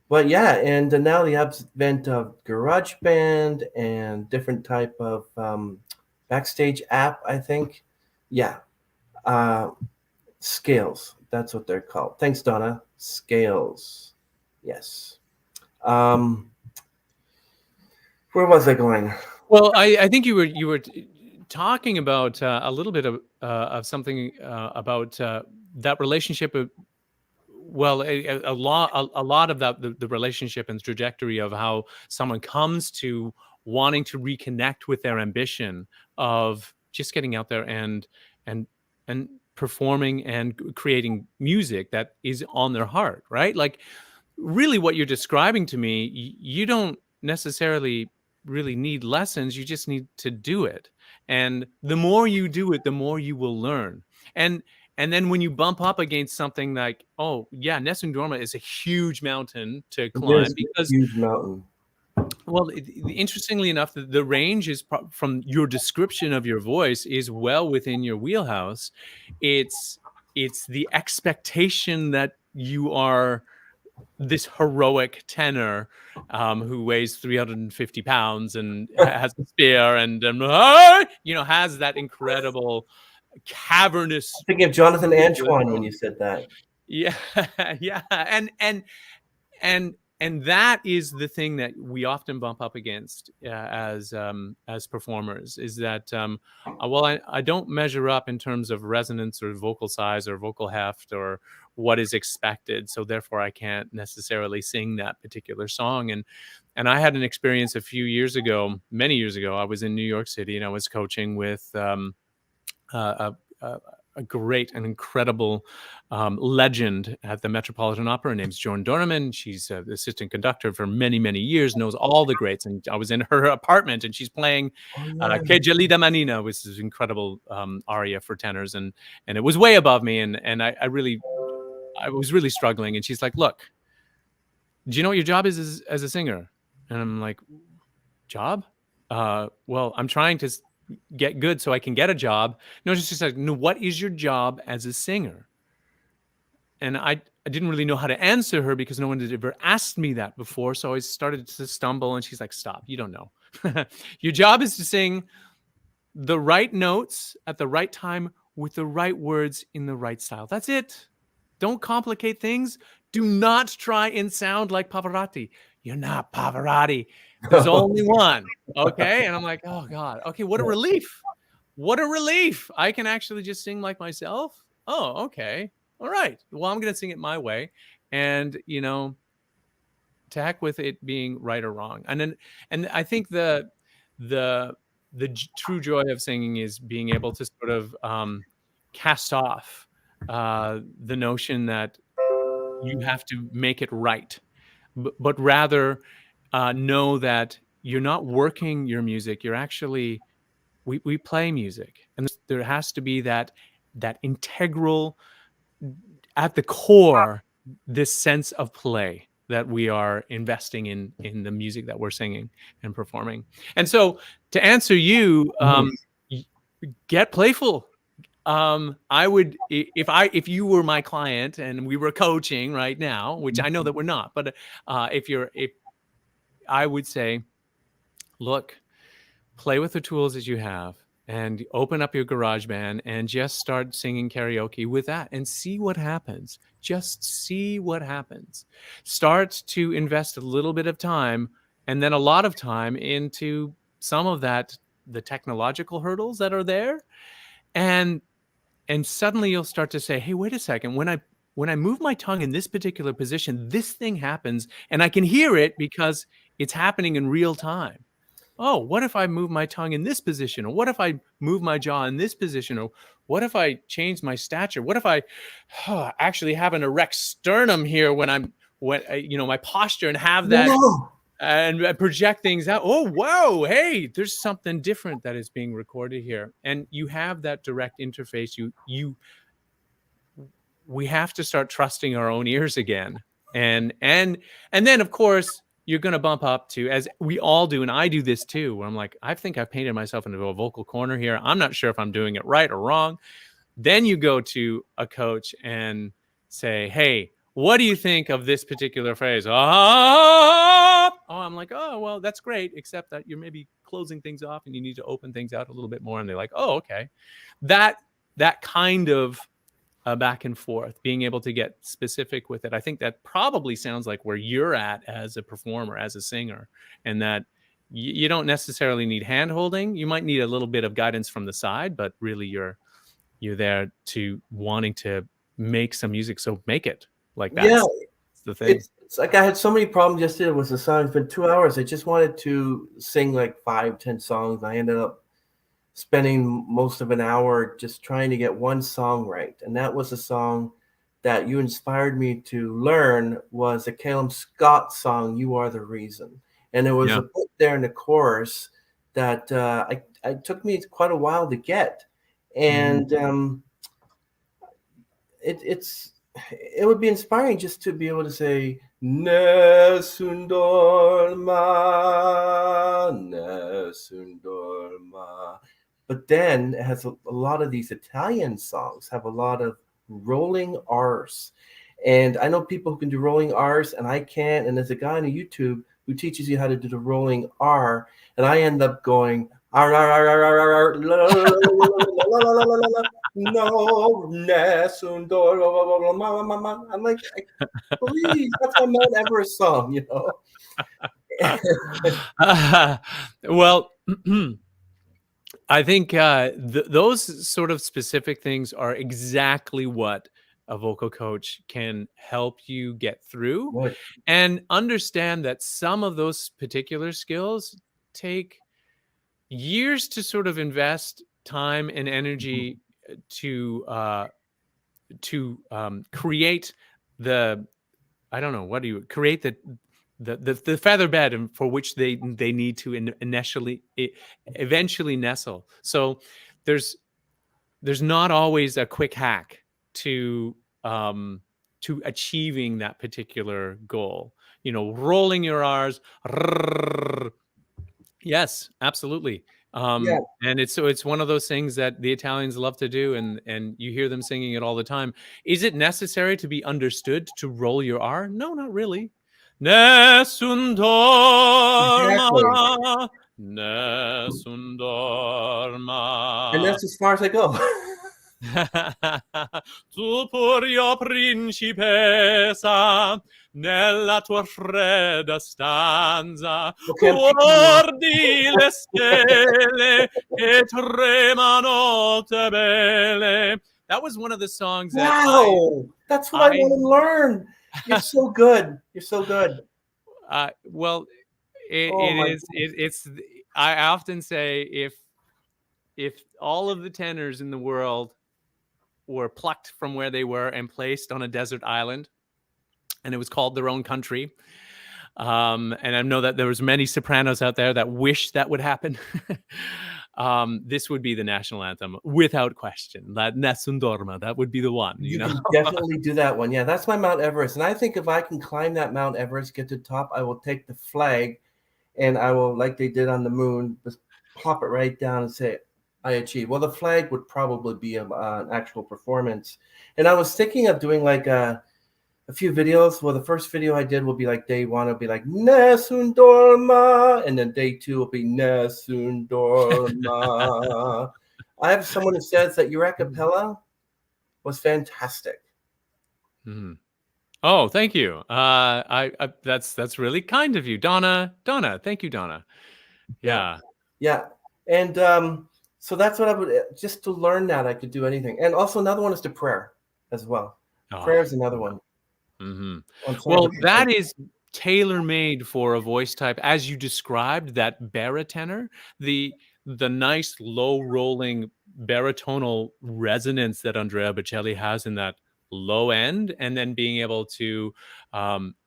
But yeah, and now the advent of GarageBand and different type of backstage app, I think. Yeah. Scales. That's what they're called. Thanks, Donna. Scales. Yes. Where was I going? Well, I think you were talking about a little bit of something about that relationship. Well, a lot of that the relationship and trajectory of how someone comes to wanting to reconnect with their ambition of just getting out there and performing and creating music that is on their heart, right? Like, really, what you're describing to me, you don't necessarily really need lessons. You just need to do it, and the more you do it, the more you will learn. And then when you bump up against something like, oh yeah, Nessun Dorma is a huge mountain to climb because huge mountain. Well, interestingly enough, the range is from your description of your voice is well within your wheelhouse. It's the expectation that you are this heroic tenor who weighs 350 pounds and has a spear and has that incredible cavernous. I'm thinking of Jonathan Antoine when you said that. Yeah, yeah, and that is the thing that we often bump up against as performers is that I don't measure up in terms of resonance or vocal size or vocal heft or what is expected, so therefore I can't necessarily sing that particular song. And I had an experience a few years ago, many years ago. I was in New York City and I was coaching with a great and incredible legend at the Metropolitan Opera. Her name's Joan Dorneman. She's the assistant conductor for many, many years, knows all the greats. And I was in her apartment and she's playing Che Gelida Manina, which is an incredible aria for tenors. And it was way above me. And I was really struggling. And she's like, look, do you know what your job is as a singer? And I'm like, job? Well, I'm trying to get good so I can get a job. No, just like, no, what is your job as a singer? And I didn't really know how to answer her because no one had ever asked me that before. So I started to stumble and she's like, stop, you don't know. Your job is to sing the right notes at the right time with the right words in the right style. That's it. Don't complicate things. Do not try and sound like Pavarotti. You're not Pavarotti. There's only one. Okay. And I'm like, oh God. Okay. What a relief. What a relief. I can actually just sing like myself. Oh, okay. All right. Well, I'm going to sing it my way. And, to heck with it being right or wrong. And I think the true joy of singing is being able to sort of cast off the notion that you have to make it right, but rather know that you're not working your music. You're actually, we play music, and there has to be that integral, at the core, this sense of play that we are investing in the music that we're singing and performing. And so, to answer you, get playful. I would, if you were my client and we were coaching right now, which I know that we're not, but if I would say, look, play with the tools that you have and open up your GarageBand and just start singing karaoke with that and see what happens. Just see what happens. Start to invest a little bit of time and then a lot of time into some of that, the technological hurdles that are there. And suddenly you'll start to say, hey, wait a second, when I move my tongue in this particular position, this thing happens and I can hear it because it's happening in real time. Oh, what if I move my tongue in this position? Or what if I move my jaw in this position? Or what if I change my stature? What if I actually have an erect sternum here when my posture, and have that and project things out? Oh, whoa, hey, there's something different that is being recorded here. And you have that direct interface. We have to start trusting our own ears again. And then, of course, you're going to bump up to, as we all do, and I do this too, where I'm like, I think I've painted myself into a vocal corner here. I'm not sure if I'm doing it right or wrong. Then you go to a coach and say, hey, what do you think of this particular phrase? Oh, I'm like, oh, well, that's great, except that you're maybe closing things off and you need to open things out a little bit more. And they're like, oh, okay. That kind of back and forth, being able to get specific with it. I think that probably sounds like where you're at as a performer, as a singer, and that you don't necessarily need hand holding. You might need a little bit of guidance from the side, but really you're there to wanting to make some music. So make it. Like that's the thing. It's like I had so many problems yesterday with the song. It's been 2 hours. I just wanted to sing like 5-10 songs. I ended up spending most of an hour just trying to get one song right. And that was a song that you inspired me to learn, was a Calum Scott song, You Are the Reason. And there was a bit there in the chorus that I took me quite a while to get. And it would be inspiring just to be able to say, Nessun dorma, nessun dorma. But then it has a lot of these Italian songs have a lot of rolling R's. And I know people who can do rolling R's and I can't. And there's a guy on YouTube who teaches you how to do the rolling R. And I end up going, R, R, R, R, R, R, no, nessun dorma. I'm like, please, that's my Mount Everest song, you know? Well, I think those sort of specific things are exactly what a vocal coach can help you get through. Right. And understand that some of those particular skills take years to sort of invest time and energy to create the, I don't know, what do you create the feather bed for which they need to eventually nestle. So there's not always a quick hack to achieving that particular goal. You know, rolling your R's. Yes, absolutely. And it's one of those things that the Italians love to do, and you hear them singing it all the time. Is it necessary to be understood to roll your R? No, not really. Nessun dorma, nessun dorma. And that's as far as I go. Tu pur principessa nella tua fredda stanza, guardi le stelle che tremano te belle. That was one of the songs that that's what I want to learn. You're so good. You're so good. Well, it's I often say if all of the tenors in the world were plucked from where they were and placed on a desert island, and it was called their own country. And I know that there was many sopranos out there that wish that would happen. This would be the national anthem without question. That Nessun Dorma, that would be the one. You know? Can definitely do that one. Yeah, that's my Mount Everest. And I think if I can climb that Mount Everest, get to the top, I will take the flag and I will, like they did on the moon, just plop it right down and say, I achieved. Well, the flag would probably be an actual performance. And I was thinking of doing like a a few videos. Well, the first video I did will be like day 1, it'll be like Nessun Dorma, and then day 2 will be Nessun Dorma. I have someone who says that your a cappella was fantastic. Mm. Oh, thank you. That's really kind of you, Donna. Donna, thank you, Donna. Yeah. And so that's what I would, just to learn that I could do anything. And also another one is the prayer as well. Prayer is another one. Mm-hmm. Well, that is tailor-made for a voice type, as you described, that barotenor, the nice low rolling baritonal resonance that Andrea Bocelli has in that low end, and then being able to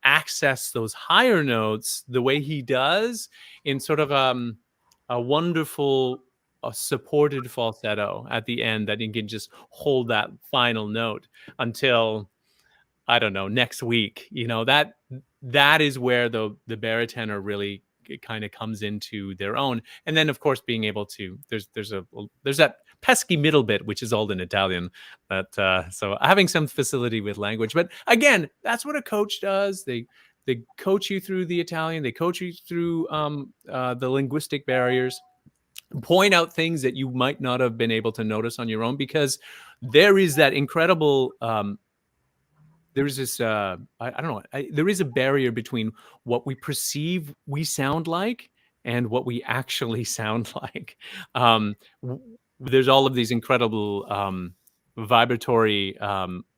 access those higher notes the way he does in sort of a wonderful supported falsetto at the end, that you can just hold that final note until, I don't know, next week. That is where the baritone really kind of comes into their own. And then of course being able to, there's that pesky middle bit, which is all in Italian, but so having some facility with language. But again, that's what a coach does. They coach you through the Italian, they coach you through the linguistic barriers, point out things that you might not have been able to notice on your own, because there is that incredible there's this I don't know, there is a barrier between what we perceive we sound like and what we actually sound like. There's all of these incredible vibratory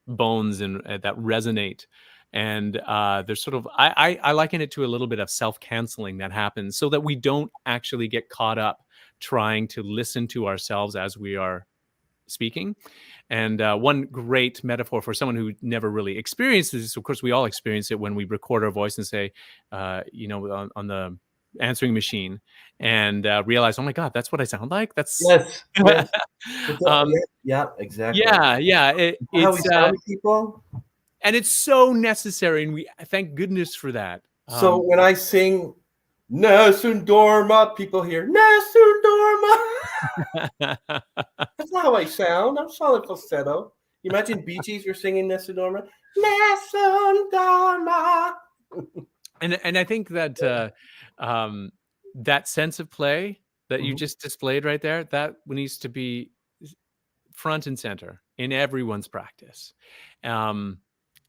bones and that resonate, and there's sort of, I liken it to a little bit of self-canceling that happens, so that we don't actually get caught up trying to listen to ourselves as we are speaking. And one great metaphor for someone who never really experiences this, of course, we all experience it when we record our voice and say, on the answering machine, and realize, oh my God, that's what I sound like. That's yes. Yeah, exactly. Yeah. How we sound to people, and it's so necessary, and we thank goodness for that. So when I sing Nessun Dorma, people hear Nessun Dorma. That's not how I sound. I'm solid falsetto. You imagine Bee Gees, you're singing Nessun Dorma. Nessun Dorma. And I think that that sense of play that you just displayed right there, that needs to be front and center in everyone's practice. And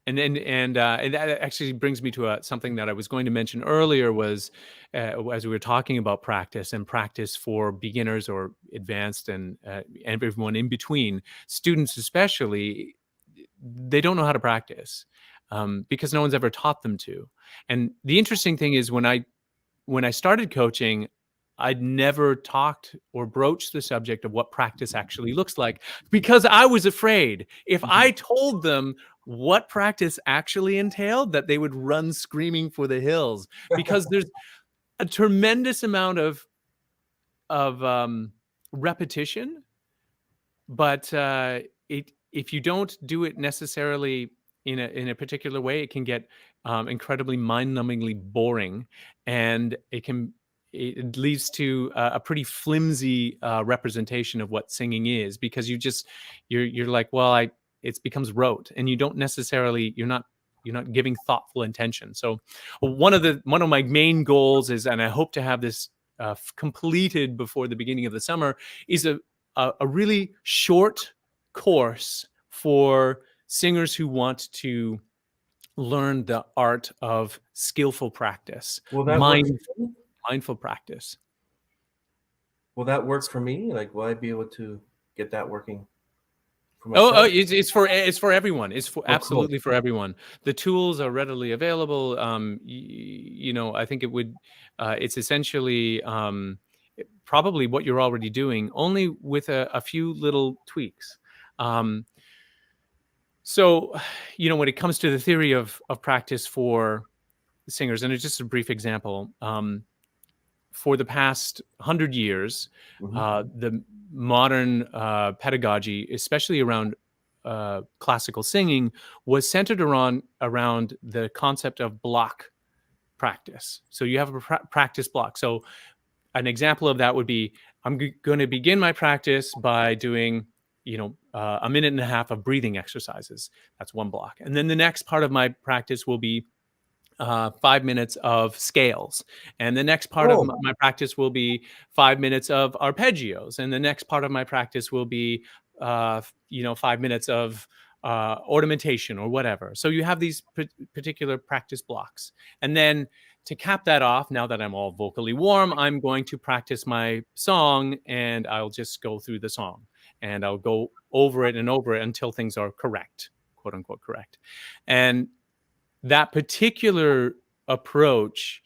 that actually brings me to something that I was going to mention earlier, was as we were talking about practice, and practice for beginners or advanced and everyone in between, students especially, they don't know how to practice because no one's ever taught them to. And the interesting thing is, when I started coaching, I'd never talked or broached the subject of what practice actually looks like, because I was afraid if I told them what practice actually entailed, that they would run screaming for the hills, because there's a tremendous amount of repetition. But if you don't do it necessarily in a particular way, it can get incredibly mind-numbingly boring, and it leads to a pretty flimsy representation of what singing is, because you're like, well, it becomes rote, and you don't necessarily, you're not giving thoughtful intention. So one of my main goals is, and I hope to have this completed before the beginning of the summer, is a really short course for singers who want to learn the art of skillful practice, mindful practice. Will that work for me? Like, will I be able to get that working for myself? It's for everyone. It's absolutely for everyone. The tools are readily available. I think it's essentially probably what you're already doing, only with a few little tweaks. So, when it comes to the theory of practice for singers, and it's just a brief example, for the past 100 years, the modern pedagogy, especially around classical singing, was centered around the concept of block practice. So you have a practice block. So an example of that would be, I'm going to begin my practice by doing, a minute and a half of breathing exercises. That's one block. And then the next part of my practice will be 5 minutes of scales. And the next part of my practice will be 5 minutes of arpeggios. And the next part of my practice will be, 5 minutes of ornamentation or whatever. So you have these particular practice blocks. And then to cap that off, now that I'm all vocally warm, I'm going to practice my song, and I'll just go through the song. And I'll go over it and over it until things are correct, quote unquote correct. And that particular approach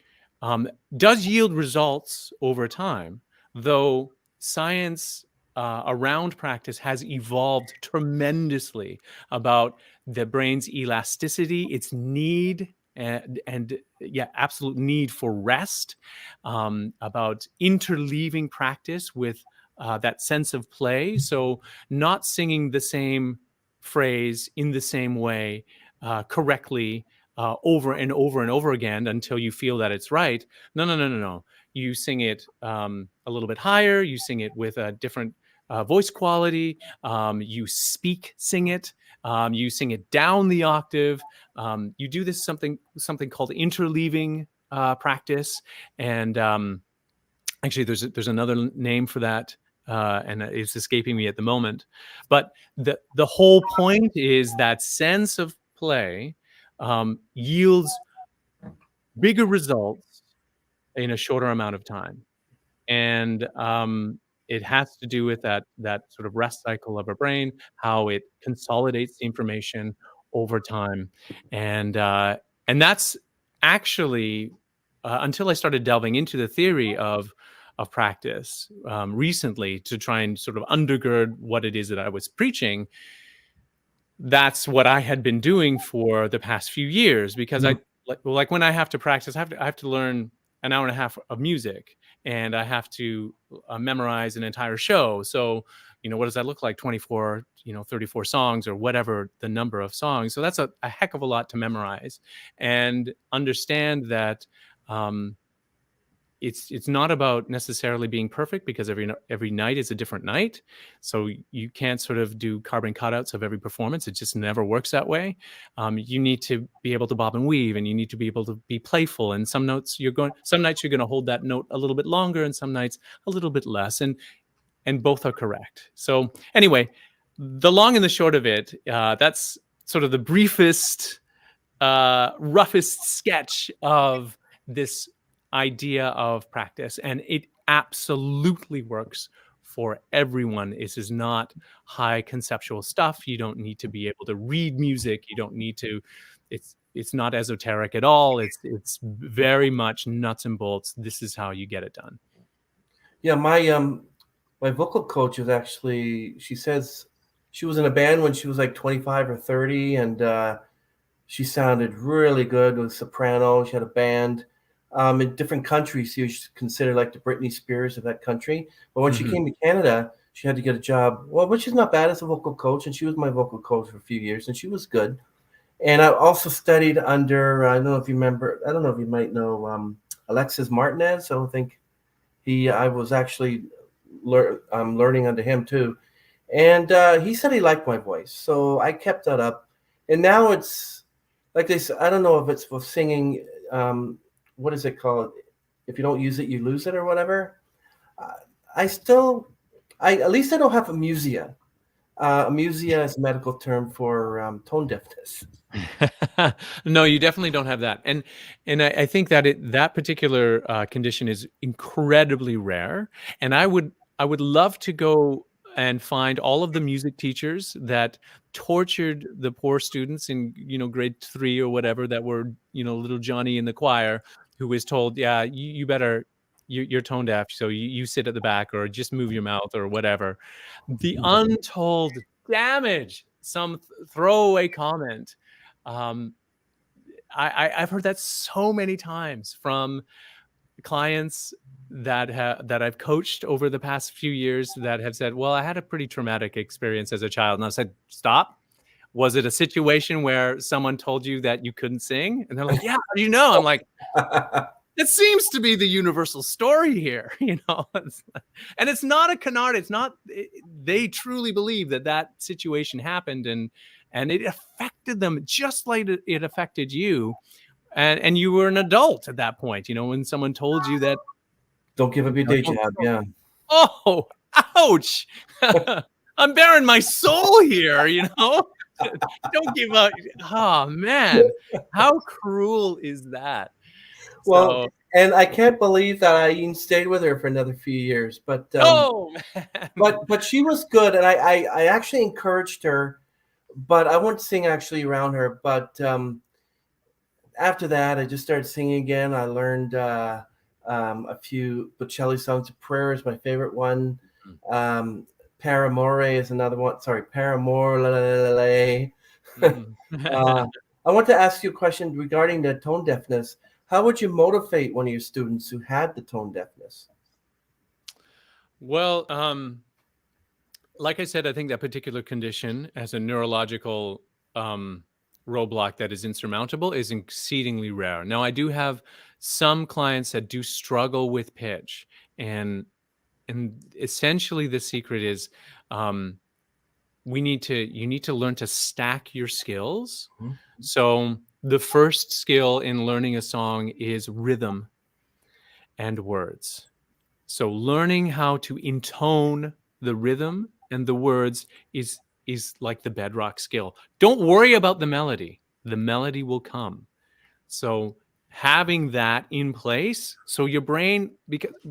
does yield results over time, though science around practice has evolved tremendously about the brain's elasticity, its need, and absolute need for rest, about interleaving practice with that sense of play. So not singing the same phrase in the same way correctly over and over and over again until you feel that it's right. No. You sing it a little bit higher. You sing it with a different voice quality. You sing it. You sing it down the octave. You do this something called interleaving practice. And actually, there's another name for that. And it's escaping me at the moment. But the whole point is that sense of play yields bigger results in a shorter amount of time. And it has to do with that sort of rest cycle of our brain, how it consolidates the information over time. And that's actually, until I started delving into the theory of practice recently to try and sort of undergird what it is that I was preaching, that's what I had been doing for the past few years, because I like when I have to practice, I have to learn an hour and a half of music, and I have to memorize an entire show. So, what does that look like? 24, 34 songs or whatever the number of songs. So that's a heck of a lot to memorize, and understand that it's not about necessarily being perfect, because every night is a different night. So you can't sort of do carbon cutouts of every performance. It just never works that way. You need to be able to bob and weave, and you need to be able to be playful. And some nights you're going to hold that note a little bit longer, and some nights a little bit less. And both are correct. So anyway, the long and the short of it, that's sort of the briefest, roughest sketch of this idea of practice, and it absolutely works for everyone. This is not high conceptual stuff. You don't need to be able to read music. You don't need to. It's not esoteric at all. It's very much nuts and bolts. This is how you get it done. Yeah, my vocal coach is actually. She says she was in a band when she was like 25 or 30, and she sounded really good with soprano. She had a band. In different countries, she was considered like the Britney Spears of that country. But when she came to Canada, she had to get a job, which is not bad as a vocal coach. And she was my vocal coach for a few years, and she was good. And I also studied under, I don't know if you might know Alexis Martinez. I don't think I was actually learning under him too. And he said he liked my voice. So I kept that up. And now it's, like they said, I don't know if it's for singing, what is it called? If you don't use it, you lose it, or whatever. At least I don't have amusia. Amusia is a medical term for tone deafness. No, you definitely don't have that. And I think that that particular condition is incredibly rare. And I would love to go and find all of the music teachers that tortured the poor students in grade 3 or whatever, that were little Johnny in the choir, who was told, yeah, you better, you're tone deaf, so you sit at the back, or just move your mouth, or whatever. The untold damage, some throwaway comment. I've heard that so many times from clients that I've coached over the past few years, that have said, well, I had a pretty traumatic experience as a child. And I said, stop. Was it a situation where someone told you that you couldn't sing? And they're like, yeah, how do you know? I'm like, It seems to be the universal story here, and it's not a canard. It's not. They truly believe that situation happened, and it affected them just like it affected you, and you were an adult at that point. When someone told you that, Don't give up your day job. Yeah. oh, ouch! I'm bearing my soul here. Don't give up. Oh man, how cruel is that? Well, So, and I can't believe that I even stayed with her for another few years. But oh man. but she was good, and I actually encouraged her, but I wouldn't sing actually around her. But after that, I just started singing again. I learned a few Bocelli songs. Prayer is my favorite one. Per Amore is another one. Sorry, Per Amore. I want to ask you a question regarding the tone deafness. How would you motivate one of your students who had the tone deafness? Well, like I said, I think that particular condition as a neurological roadblock that is insurmountable is exceedingly rare. Now, I do have some clients that do struggle with pitch, and essentially the secret is you need to learn to stack your skills. Mm-hmm. So the first skill in learning a song is rhythm and words. So learning how to intone the rhythm and the words is like the bedrock skill. Don't worry about the melody. The melody will come. So having that in place, so your brain,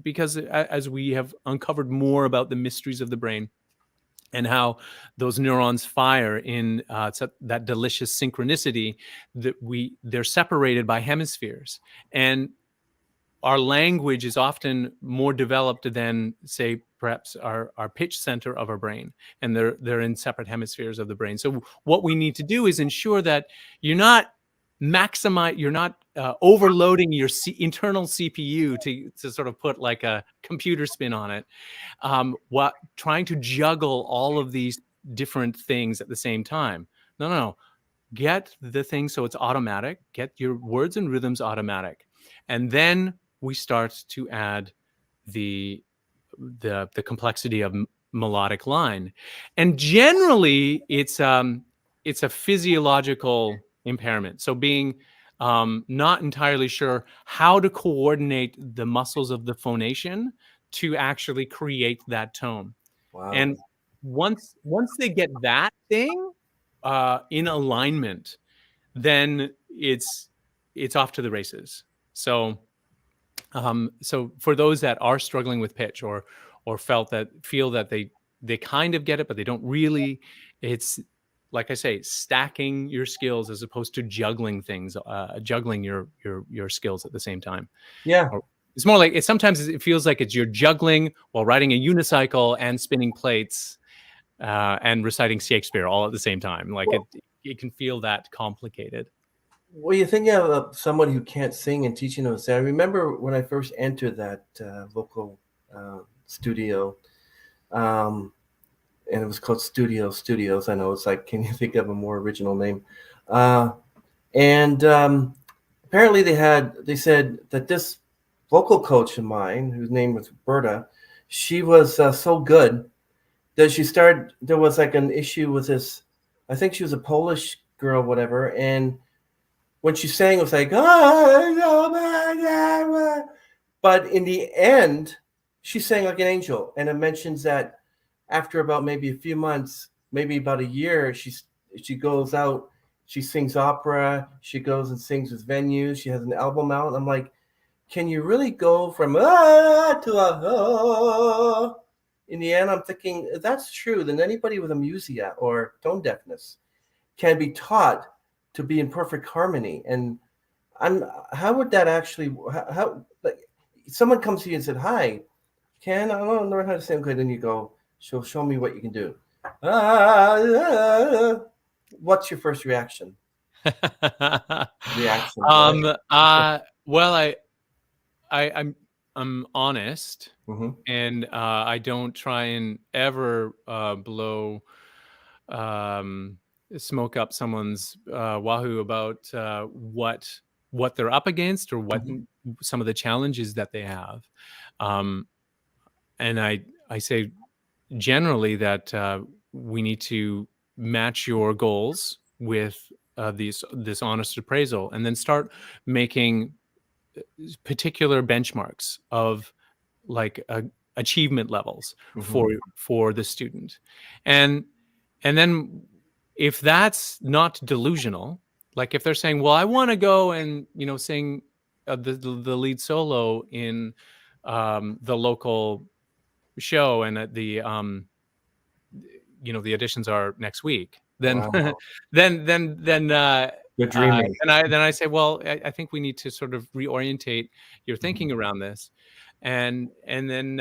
because as we have uncovered more about the mysteries of the brain and how those neurons fire in that delicious synchronicity, that they're separated by hemispheres, and our language is often more developed than, say, perhaps our pitch center of our brain, and they're in separate hemispheres of the brain. So what we need to do is ensure that you're not overloading your internal CPU to sort of put like a computer spin on it, trying to juggle all of these different things at the same time. No. Get the thing so it's automatic. Get your words and rhythms automatic, and then we start to add the complexity of melodic line. And generally, it's a physiological impairment. So being not entirely sure how to coordinate the muscles of the phonation to actually create that tone. Wow. And once they get that thing in alignment, then it's off to the races. So for those that are struggling with pitch or feel that they kind of get it, but they don't really, it's like I say, stacking your skills as opposed to juggling things, juggling your skills at the same time. Yeah. It's more like sometimes it feels like you're juggling while riding a unicycle and spinning plates and reciting Shakespeare all at the same time. Like it can feel that complicated. Well, you think of someone who can't sing and teaching them to sing. I remember when I first entered that vocal studio, and it was called Studios. I know, it's like, can you think of a more original name? And apparently they said that this vocal coach of mine, whose name was Berta, she was so good that there was like an issue with this. I think she was a Polish girl, whatever, and when she sang, it was like, but in the end, she sang like an angel. And it mentions that after about maybe a few months, maybe about a year, she goes out, she sings opera, she goes and sings with venues, she has an album out. I'm like, can you really go from to a? In the end, I'm thinking, if that's true, then anybody with amusia or tone deafness can be taught to be in perfect harmony. And how would that actually, how like, someone comes to you and said, hi, I want to learn how to sing. Okay, then you go, show me what you can do. What's your first reaction? Well, I'm honest, mm-hmm. and I don't try and ever blow smoke up someone's wahoo about what they're up against or what mm-hmm. some of the challenges that they have. And I say generally that we need to match your goals with this honest appraisal, and then start making particular benchmarks of like achievement levels for the student. And then if that's not delusional, like if they're saying, well, I want to go and sing the lead solo in the local show, and the the auditions are next week, then Wow. You're dreaming. then I say, well, I think we need to sort of reorientate your thinking around this, and then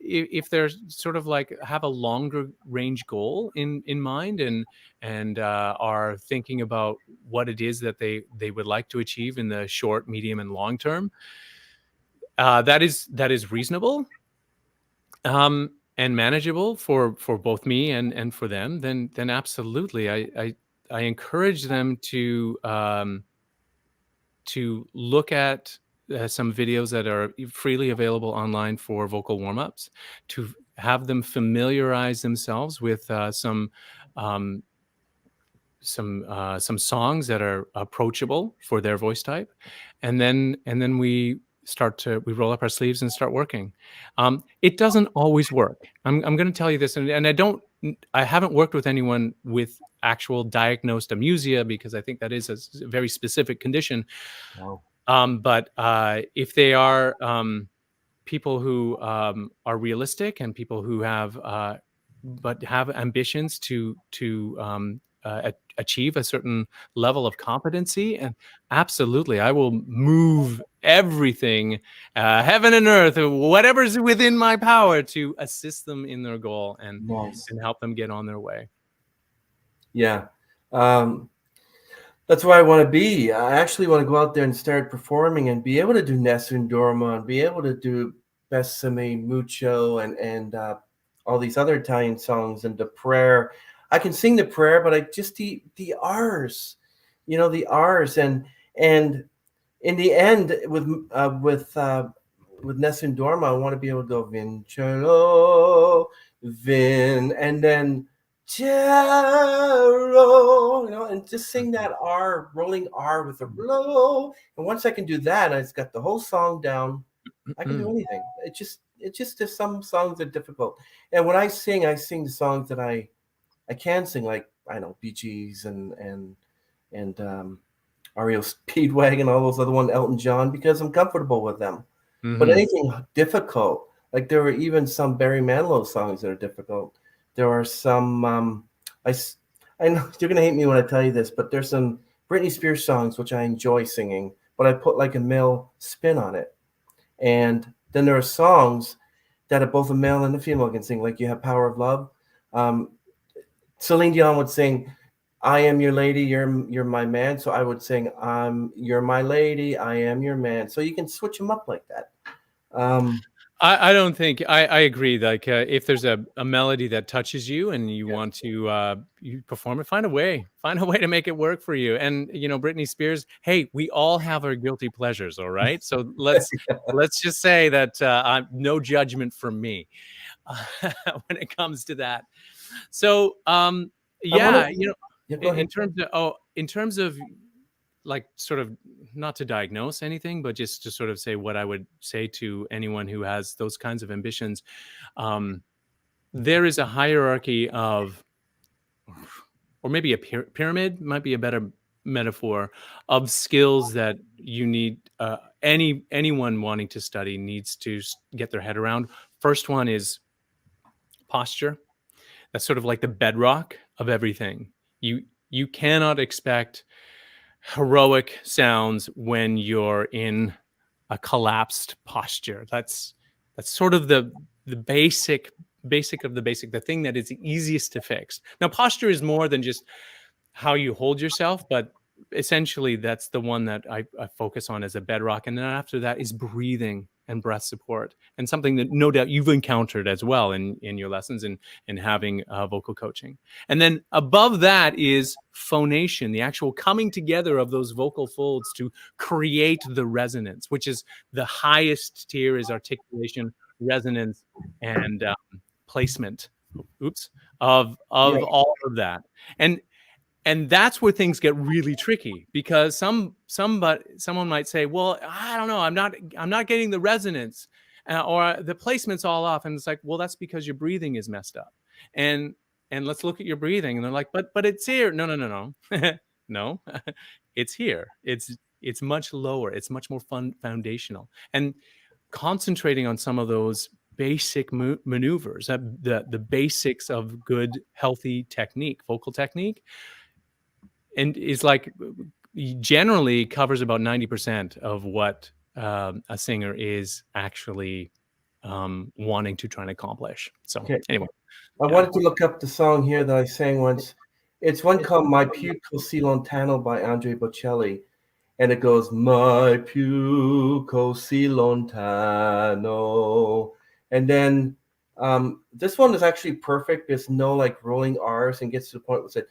if they're sort of like have a longer range goal in mind, and are thinking about what it is that they would like to achieve in the short, medium, and long term, that is reasonable and manageable for both me and for them, then absolutely I encourage them to look at some videos that are freely available online for vocal warm-ups, to have them familiarize themselves with some songs that are approachable for their voice type, and then we roll up our sleeves and start working. It doesn't always work. I'm going to tell you this, and I haven't worked with anyone with actual diagnosed amusia, because I think that is a very specific condition. Wow. But if they are people who are realistic, and people who have ambitions to achieve a certain level of competency, and absolutely, I will move everything, heaven and earth, whatever's within my power, to assist them in their goal and help them get on their way. Yeah. That's where I want to be. I actually want to go out there and start performing and be able to do Nessun Dorma, and be able to do Bessame Mucho, and all these other Italian songs, and the prayer. I can sing the prayer, but I just the R's, the R's, and in the end with Nessun Dorma, I want to be able to go Vincero, Vin, and then Cielo, and just sing that R, rolling R with a blow. And once I can do that, I've got the whole song down. I can do anything. It's just there's some songs that are difficult. And when I sing the songs that I can sing, like I know Bee Gees and REO Speedwagon, all those other ones, Elton John, because I'm comfortable with them. But anything difficult, like there were even some Barry Manilow songs that are difficult. There are some I know you're gonna hate me when I tell you this, but there's some Britney Spears songs which I enjoy singing, but I put like a male spin on it. And then there are songs that both a male and a female can sing, like you have Power of Love. Celine Dion would sing, I am your lady, you're my man. So I would sing, you're my lady, I am your man. So you can switch them up like that. I don't think I agree. Like if there's a melody that touches you and you want to you perform it, find a way to make it work for you. And Britney Spears, hey, we all have our guilty pleasures, all right? So let's just say that no judgment from me when it comes to that. So in terms of like sort of, not to diagnose anything, but just to sort of say what I would say to anyone who has those kinds of ambitions. There is a hierarchy of, or maybe a pyramid might be a better metaphor, of skills that you need, anyone wanting to study needs to get their head around. First one is posture. That's sort of like the bedrock of everything. You cannot expect heroic sounds when you're in a collapsed posture. That's sort of the basic of the basic, the thing that is the easiest to fix. Now, posture is more than just how you hold yourself, but essentially that's the one that I focus on as a bedrock. And then after that is breathing. and breath support, and something that no doubt you've encountered as well in your lessons and having vocal coaching. And then above that is phonation, the actual coming together of those vocal folds to create the resonance, which is the highest tier is articulation, resonance, and placement. Oops, of Yeah. all of that. And that's where things get really tricky, because someone might say, well, I don't know, I'm not getting the resonance, or the placement's all off. And it's like, well, that's because your breathing is messed up. And let's look at your breathing. And they're like, but it's here. No. No, it's here. It's much lower. It's much more foundational. And concentrating on some of those basic maneuvers, the basics of good, healthy technique, vocal technique, and is like generally covers about 90% of what a singer is actually wanting to try and accomplish. So anyway, I wanted to look up the song here that I sang once. It's one called "My più così lontano" by Andrea Bocelli, and it goes "My più così lontano," and then this one is actually perfect. There's no like rolling R's, and gets to the point where it said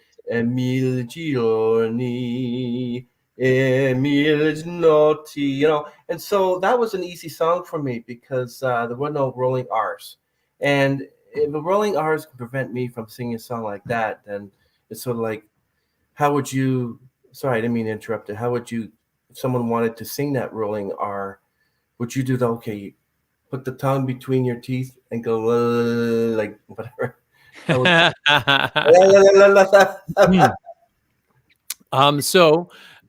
"Mille giorni, mille notti," and so that was an easy song for me because there were no rolling R's, and if the rolling R's can prevent me from singing a song like that, then it's sort of like, how would you? Sorry, I didn't mean to interrupt it. How would you? If someone wanted to sing that rolling R, would you do the okay? Put the tongue between your teeth and go like whatever. So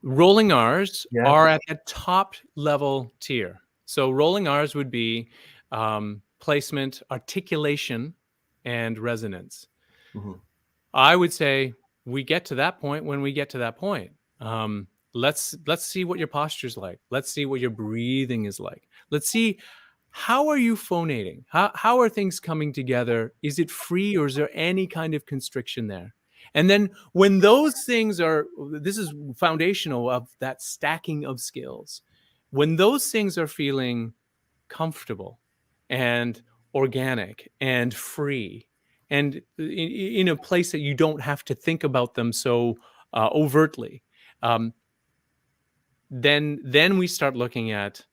rolling R's Yeah. are at the top level tier. So rolling R's would be placement, articulation, and resonance. Mm-hmm. I would say we get to that point when we get to that point. Let's see what your posture's like. Let's see what your breathing is like. Let's see, how are you phonating? How are things coming together? Is it free, or is there any kind of constriction there? And then when those things are, this is foundational of that stacking of skills. When those things are feeling comfortable and organic and free, and in a place that you don't have to think about them so overtly, then we start looking at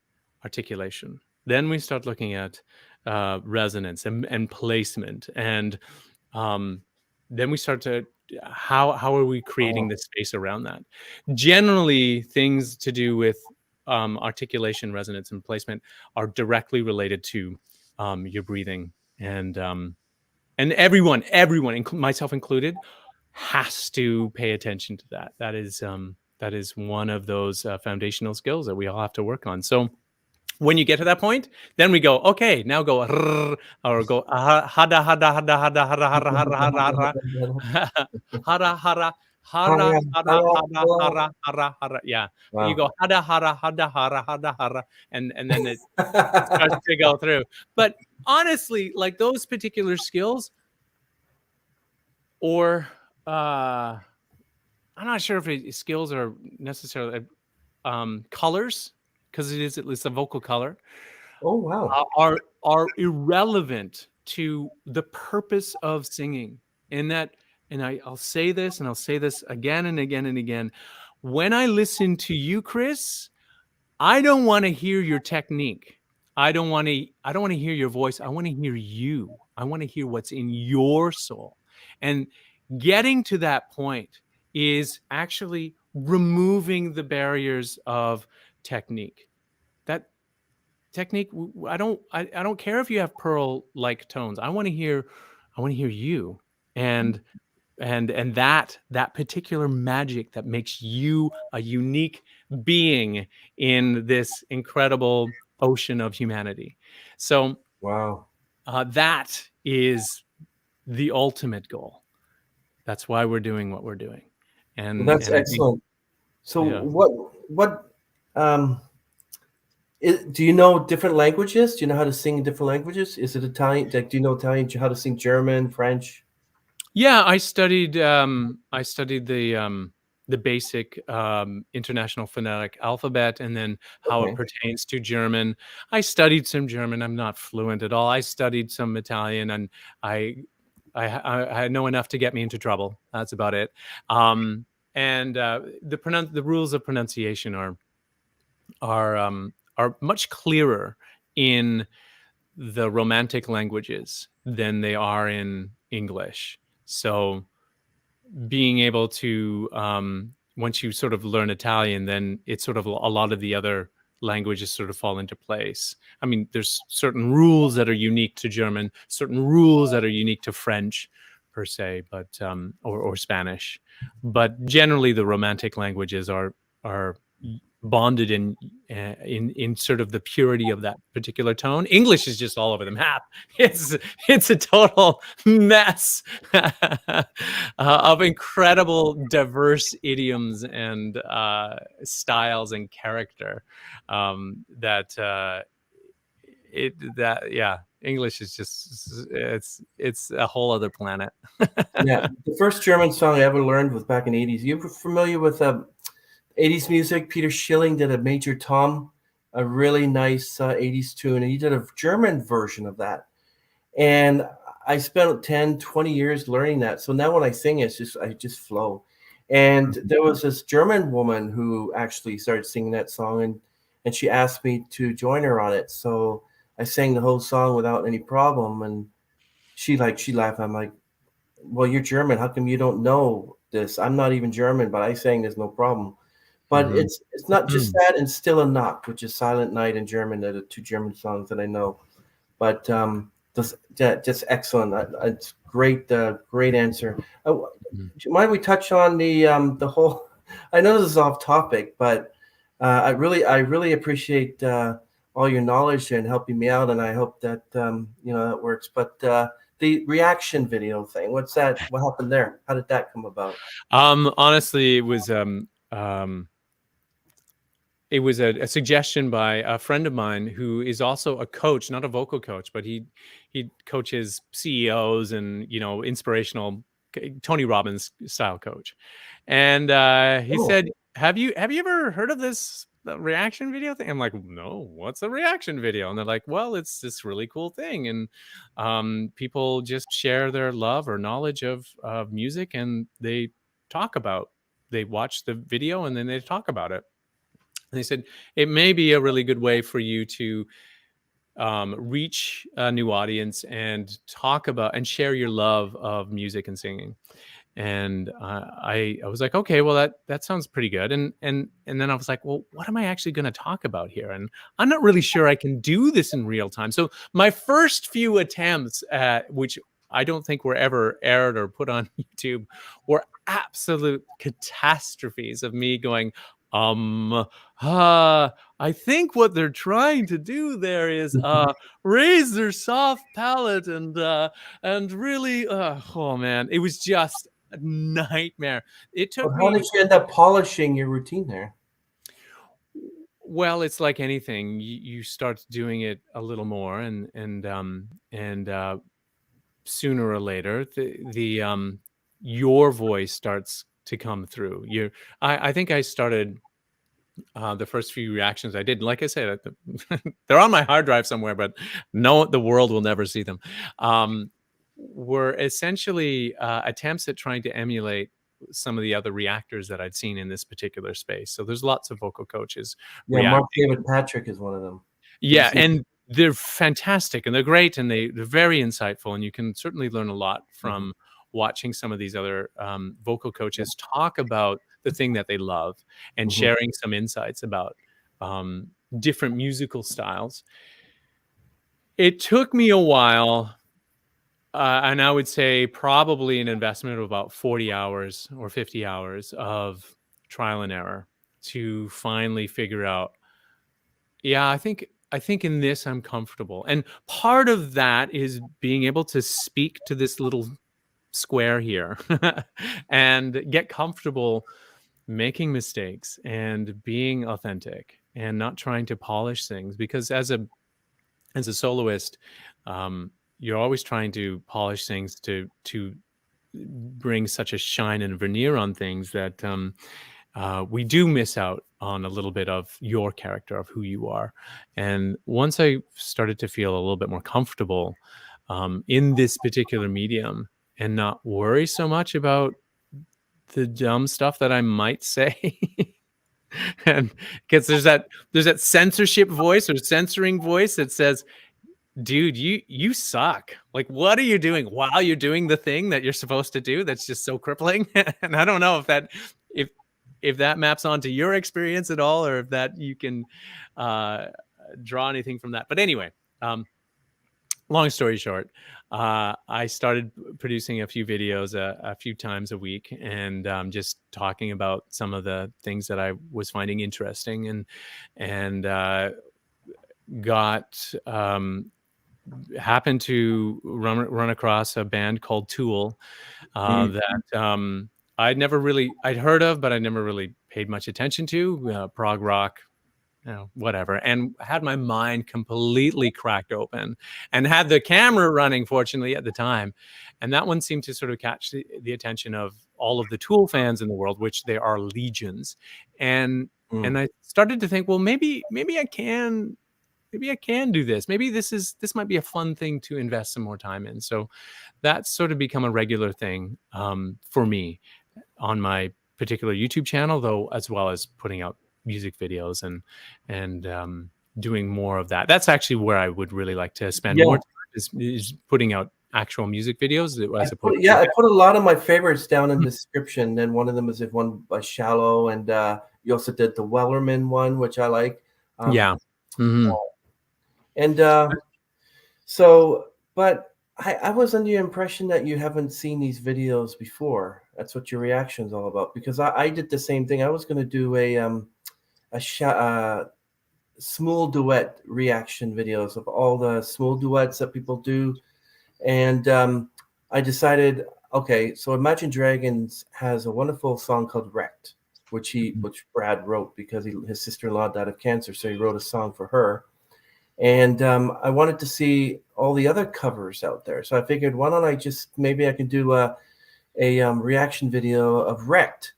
articulation. Then we start looking at resonance and placement, and then we start to how are we creating the space around that? Generally, things to do with articulation, resonance, and placement are directly related to your breathing, and everyone, myself included, has to pay attention to that. That is one of those foundational skills that we all have to work on. So when you get to that point, then we go, okay, now go or go hada hada hada hada hada hada hada hada hada hada hara hara hara. Yeah, you go hada hara hada hara hada hara, and then it starts to go through. But honestly, like those particular skills, or I'm not sure if skills are necessarily colors, because it's a vocal color. Oh wow! Are irrelevant to the purpose of singing. And I'll say this, and I'll say this again and again and again. When I listen to you, Chris, I don't want to hear your technique. I don't want to hear your voice. I want to hear you. I want to hear what's in your soul. And getting to that point is actually removing the barriers of technique. That technique, I don't care if you have pearl like tones. I want to hear you, and that particular magic that makes you a unique being in this incredible ocean of humanity. So wow, that is the ultimate goal. That's why we're doing what we're doing. And well, that's excellent. So yeah. what do you know different languages? Do you know how to sing in different languages? Is it Italian? Like, do you know Italian? How to sing German, French? Yeah, I studied the the basic international phonetic alphabet, and then how it Okay. pertains to German. I studied some German. I'm not fluent at all. I studied some Italian, and I know enough to get me into trouble. That's about it. And the rules of pronunciation are much clearer in the Romantic languages than they are in English. So being able to once you sort of learn Italian, then it's sort of a lot of the other languages sort of fall into place. I mean, there's certain rules that are unique to German, certain rules that are unique to French per se, but or Spanish. But generally the Romantic languages are bonded in sort of the purity of that particular tone. English is just all over the map. It's a total mess of incredible diverse idioms and styles and character. English is just it's a whole other planet. Yeah, the first German song I ever learned was back in the 80s. You familiar with 80s music? Peter Schilling did a Major Tom, a really nice 80s tune, and he did a German version of that. And I spent 10, 20 years learning that. So now when I sing, I just flow. And there was this German woman who actually started singing that song, and she asked me to join her on it. So I sang the whole song without any problem. And she laughed. I'm like, well, you're German. How come you don't know this? I'm not even German, but I sang there's no problem. But Mhm. it's not just that, and Still a Nacht, which is Silent Night in German. They're the two German songs that I know. But just excellent. It's great, great answer. Do you mind we touch on the whole? I know this is off topic, but I really appreciate all your knowledge and helping me out, and I hope that that works. But the reaction video thing, what's that? What happened there? How did that come about? Honestly, it was a suggestion by a friend of mine who is also a coach, not a vocal coach, but he coaches CEOs and inspirational Tony Robbins style coach. And he Oh, said, "Have you ever heard of this reaction video thing?" I'm like, "No, what's a reaction video?" And they're like, "Well, it's this really cool thing, and people just share their love or knowledge of music, and they watch the video and then they talk about it." And they said it may be a really good way for you to reach a new audience and talk about and share your love of music and singing. And I was like, okay, well that sounds pretty good. And then I was like, well, what am I actually going to talk about here? And I'm not really sure I can do this in real time. So my first few attempts at which I don't think were ever aired or put on YouTube were absolute catastrophes of me going, I think what they're trying to do there is raise their soft palate and really oh man, it was just a nightmare. It but took how me did you end up polishing your routine there? well, it's like anything. You start doing it a little more and sooner or later the your voice starts to come through. I think I started the first few reactions I did, like I said, they're on my hard drive somewhere, but no, the world will never see them. Were essentially attempts at trying to emulate some of the other reactors that I'd seen in this particular space. So there's lots of vocal coaches Yeah, Mark reacting. David Patrick is one of them. Yeah, and they're fantastic and they're great and they're very insightful, and you can certainly learn a lot Mhm. from watching some of these other vocal coaches talk about the thing that they love and Mhm. sharing some insights about um, different musical styles. It took me a while, and I would say probably an investment of about 40 hours or 50 hours of trial and error to finally figure out, yeah, I think in this I'm comfortable. And part of that is being able to speak to this little square here and get comfortable making mistakes and being authentic and not trying to polish things, because as a soloist, you're always trying to polish things to bring such a shine and veneer on things that we do miss out on a little bit of your character, of who you are. And once I started to feel a little bit more comfortable in this particular medium and not worry so much about the dumb stuff that I might say. And because there's that censorship voice or censoring voice that says, dude, you suck. Like, what are you doing while you're doing the thing that you're supposed to do? That's just so crippling. And I don't know if that maps onto your experience at all, or if that you can draw anything from that. But anyway, long story short, I started producing a few videos a few times a week, and just talking about some of the things that I was finding interesting, and got happened to run across a band called Tool that I'd heard of, but I never really paid much attention to, prog rock, whatever, and had my mind completely cracked open and had the camera running, fortunately, at the time. And that one seemed to sort of catch the attention of all of the Tool fans in the world, which there are legions. And I started to think, well, maybe I can do this. Maybe this might be a fun thing to invest some more time in. So that's sort of become a regular thing for me on my particular YouTube channel, though, as well as putting out music videos and doing more of that. That's actually where I would really like to spend more time, is putting out actual music videos. I put a lot of my favorites down in the description, and one of them is one by Shallow, and you also did the Wellerman one, which I like. And so, but I was under the impression that you haven't seen these videos before. That's what your reaction is all about, because I did the same thing. I was going to do a small duet reaction videos of all the small duets that people do. And I decided, okay, so Imagine Dragons has a wonderful song called Wrecked, which Brad wrote because his sister-in-law died of cancer. So he wrote a song for her. And I wanted to see all the other covers out there. So I figured, why don't I maybe I can do a reaction video of Wrecked.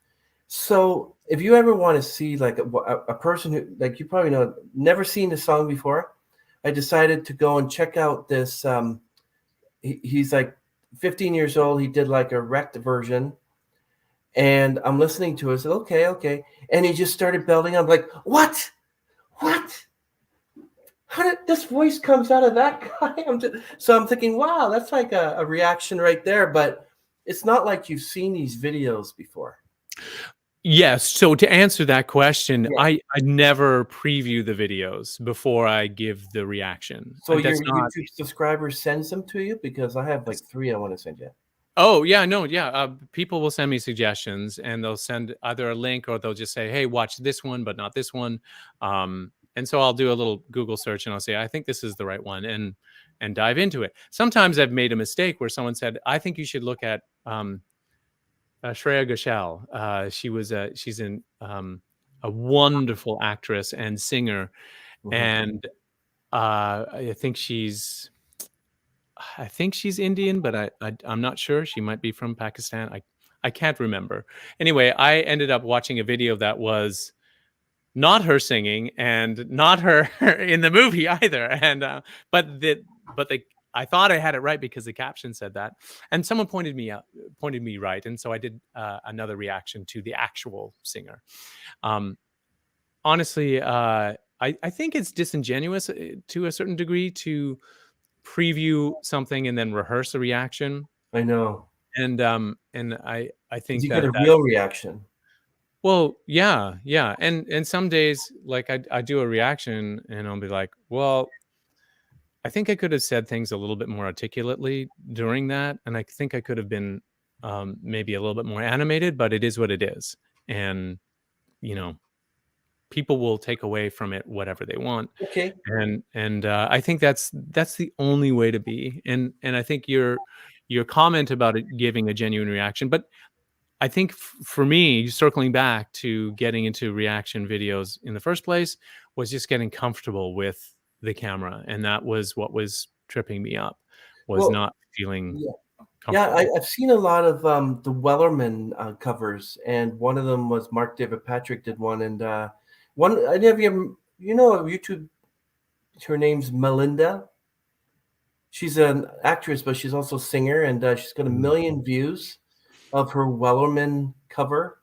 So if you ever want to see like a person who, like, you probably know, never seen the song before, I decided to go and check out this. He's like 15 years old. He did like a Wrecked version. And I'm listening to it. I said, okay. And he just started belting. I'm like, what? How did this voice comes out of that guy? So I'm thinking, wow, that's like a reaction right there. But it's not like you've seen these videos before. Yes. So to answer that question, I never preview the videos before I give the reaction. So your YouTube subscribers sends them to you? Because I have like 3 I want to send you. Oh, yeah, no, yeah. People will send me suggestions, and they'll send either a link, or they'll just say, hey, watch this one, but not this one. And so I'll do a little Google search, and I'll say, I think this is the right one, and dive into it. Sometimes I've made a mistake where someone said, I think you should look at Shreya Ghoshal. She's a wonderful actress and singer. And I think she's Indian, but I'm not sure. She might be from Pakistan. I can't remember. Anyway, I ended up watching a video that was not her singing and not her in the movie either. And I thought I had it right because the caption said that, and someone pointed me right, and so I did another reaction to the actual singer. Honestly, I think it's disingenuous to a certain degree to preview something and then rehearse a reaction. I know. And I think you get a real reaction. Well, yeah. And some days, like, I do a reaction and I'll be like, well, I think I could have said things a little bit more articulately during that, and I think I could have been maybe a little bit more animated, but it is what it is. And people will take away from it whatever they want. Okay. And I think that's the only way to be. And I think your comment about it giving a genuine reaction, but I think for me, circling back to getting into reaction videos in the first place, was just getting comfortable with the camera, and that was what was tripping me up. Was not feeling Yeah, comfortable. I've seen a lot of the Wellerman covers, and one of them was Mark David Patrick did one, and one I never YouTube. Her name's Melinda. She's an actress, but she's also a singer, and she's got a Mm. million views of her Wellerman cover.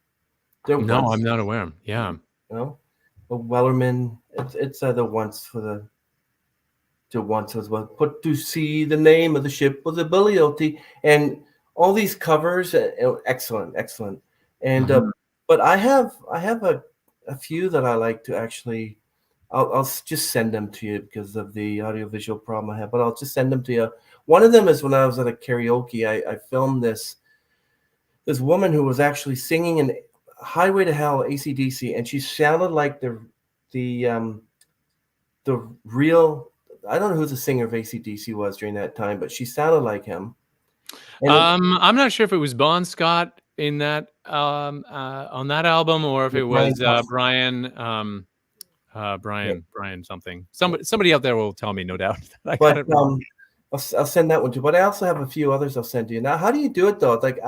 There No, I'm once, not aware. Yeah. you know, a Wellerman. It's the once for the to once as well. Put to see the name of the ship was a Billy and all these covers, excellent, excellent. And Mhm. but I have a few that I like to actually. I'll just send them to you because of the audiovisual problem I have, but I'll just send them to you. One of them is when I was at a karaoke, I filmed this woman who was actually singing in Highway to Hell, AC/DC, and she sounded like the the real. I don't know who the singer of AC/DC was during that time, but she sounded like him. And it, I'm not sure if it was Bon Scott in that on that album, or if it Brian was Cox, yeah. Brian something. Somebody out there will tell me, no doubt, that I got But it wrong. I'll send that one too. But I also have a few others I'll send you. Now, how do you do it though? It's like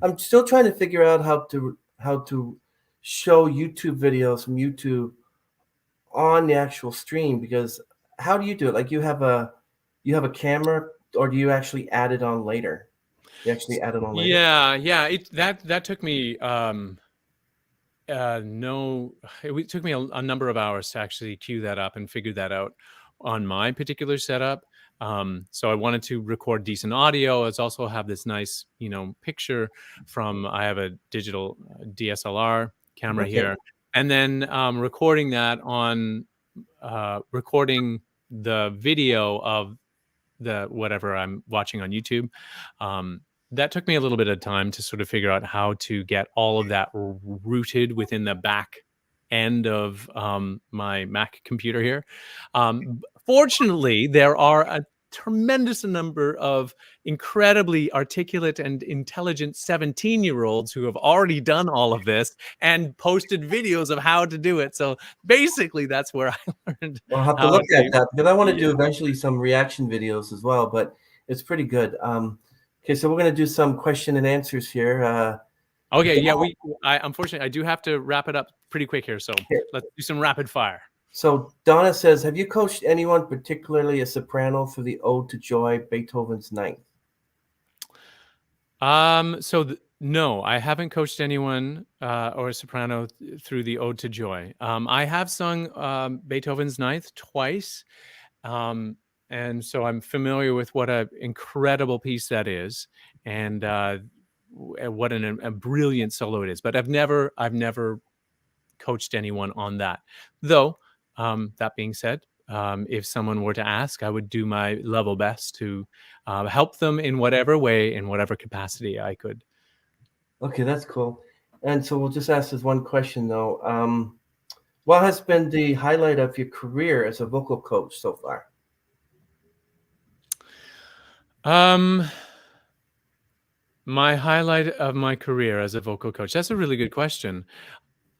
I'm still trying to figure out how to show YouTube videos from YouTube on the actual stream because how do you do it? Like you have a camera or do you actually add it on later? You actually add it on later? Yeah. That took me no, it took me a number of hours to actually cue that up and figure that out on my particular setup. So I wanted to record decent audio. I also have this nice, picture from, I have a digital DSLR camera Okay. here, and then recording that on recording the video of the whatever I'm watching on YouTube. That took me a little bit of time to sort of figure out how to get all of that rooted within the back end of my Mac computer here. Fortunately, there are a tremendous number of incredibly articulate and intelligent 17-year-olds who have already done all of this and posted videos of how to do it. So basically, that's where I learned I'll have to how look at to. that because I want to Yeah. do eventually some reaction videos as well, but it's pretty good. Okay, so we're going to do some question and answers here. Okay, yeah, I unfortunately I do have to wrap it up pretty quick here, so let's do some rapid fire. So Donna says, have you coached anyone, particularly a soprano, for the Ode to Joy, Beethoven's Ninth? No, I haven't coached anyone or a soprano through the Ode to Joy. I have sung Beethoven's Ninth twice, and so I'm familiar with what an incredible piece that is, and what a brilliant solo it is. But I've never coached anyone on that. Though, that being said, if someone were to ask, I would do my level best to help them in whatever way, in whatever capacity I could. Okay, that's cool. And so we'll just ask this one question though. What has been the highlight of your career as a vocal coach so far? My highlight of my career as a vocal coach. That's a really good question.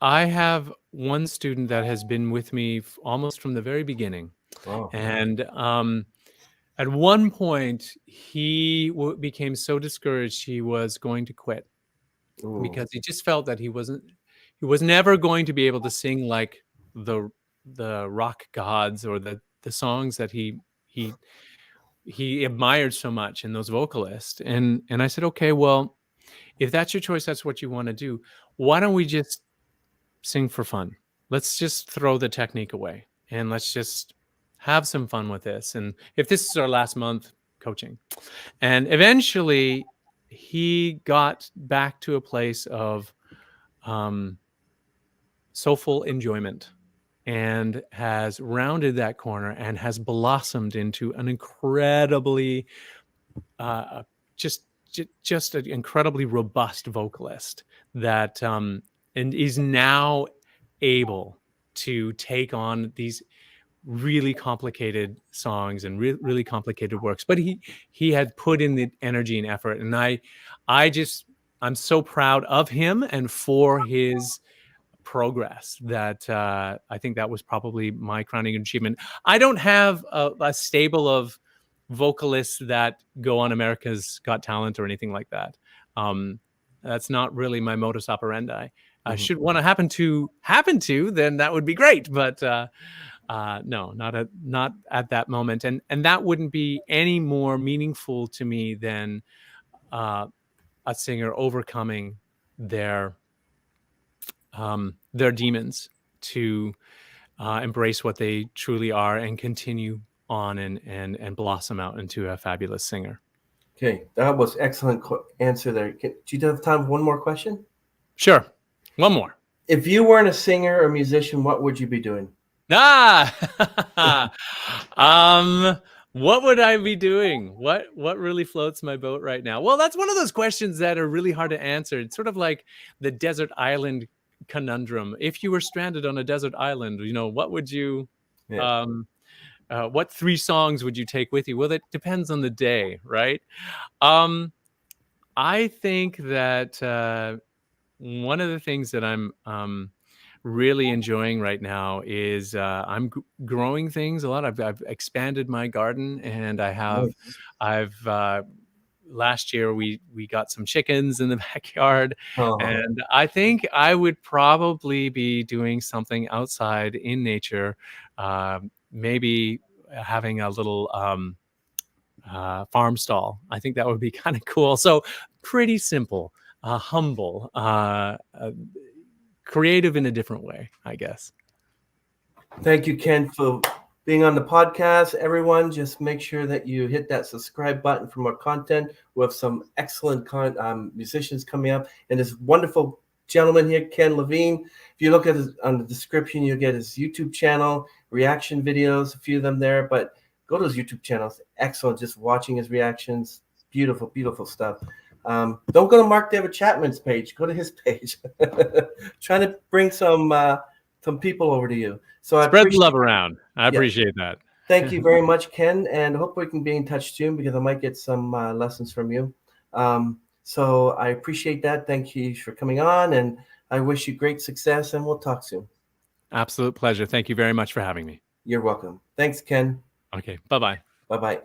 I have one student that has been with me almost from the very beginning. Wow. And at one point, he became so discouraged he was going to quit Ooh. because he just felt that he was never going to be able to sing like the rock gods or the songs that he admired so much in those vocalists. And I said, okay, well, if that's your choice, that's what you want to do. Why don't we just sing for fun? Let's just throw the technique away and let's just have some fun with this. And if this is our last month coaching, and eventually he got back to a place of soulful enjoyment and has rounded that corner and has blossomed into an incredibly just an incredibly robust vocalist that and is now able to take on these really complicated songs and really complicated works, but he had put in the energy and effort, and I'm so proud of him and for his progress that I think that was probably my crowning achievement. I don't have a stable of vocalists that go on America's Got Talent or anything like that. That's not really my modus operandi. Should one happen to, then that would be great. But no, not at that moment. And that wouldn't be any more meaningful to me than a singer overcoming their demons to embrace what they truly are and continue on and blossom out into a fabulous singer. Okay, that was excellent answer there. Do you have time for one more question? Sure, one more. If you weren't a singer or musician, what would you be doing? What would I be doing? What really floats my boat right now? Well, that's one of those questions that are really hard to answer. It's sort of like the desert island conundrum. If you were stranded on a desert island, what would you what 3 songs would you take with you? Well, it depends on the day, right? I think that one of the things that I'm really enjoying right now is I'm growing things a lot. I've expanded my garden, and I've last year we got some chickens in the backyard, and I think I would probably be doing something outside in nature, maybe having a little farm stall. I think that would be kind of cool. So pretty simple, humble, creative in a different way, I guess. Thank you, Ken, for being on the podcast. Everyone, just make sure that you hit that subscribe button for more content. We have some excellent musicians coming up, and this wonderful gentleman here, Ken Lavigne. If you look at on the description, you'll get his YouTube channel, reaction videos, a few of them there. But go to his YouTube channel. It's excellent. Just watching his reactions. Beautiful, beautiful stuff. Don't go to Mark David Chapman's page. Go to his page. Trying to bring some people over to you. So spread the love around. I appreciate that. Thank you very much, Ken, and hope we can be in touch soon because I might get some lessons from you. So I appreciate that. Thank you for coming on, and I wish you great success, and we'll talk soon. Absolute pleasure. Thank you very much for having me. You're welcome. Thanks, Ken. Okay. Bye-bye. Bye-bye.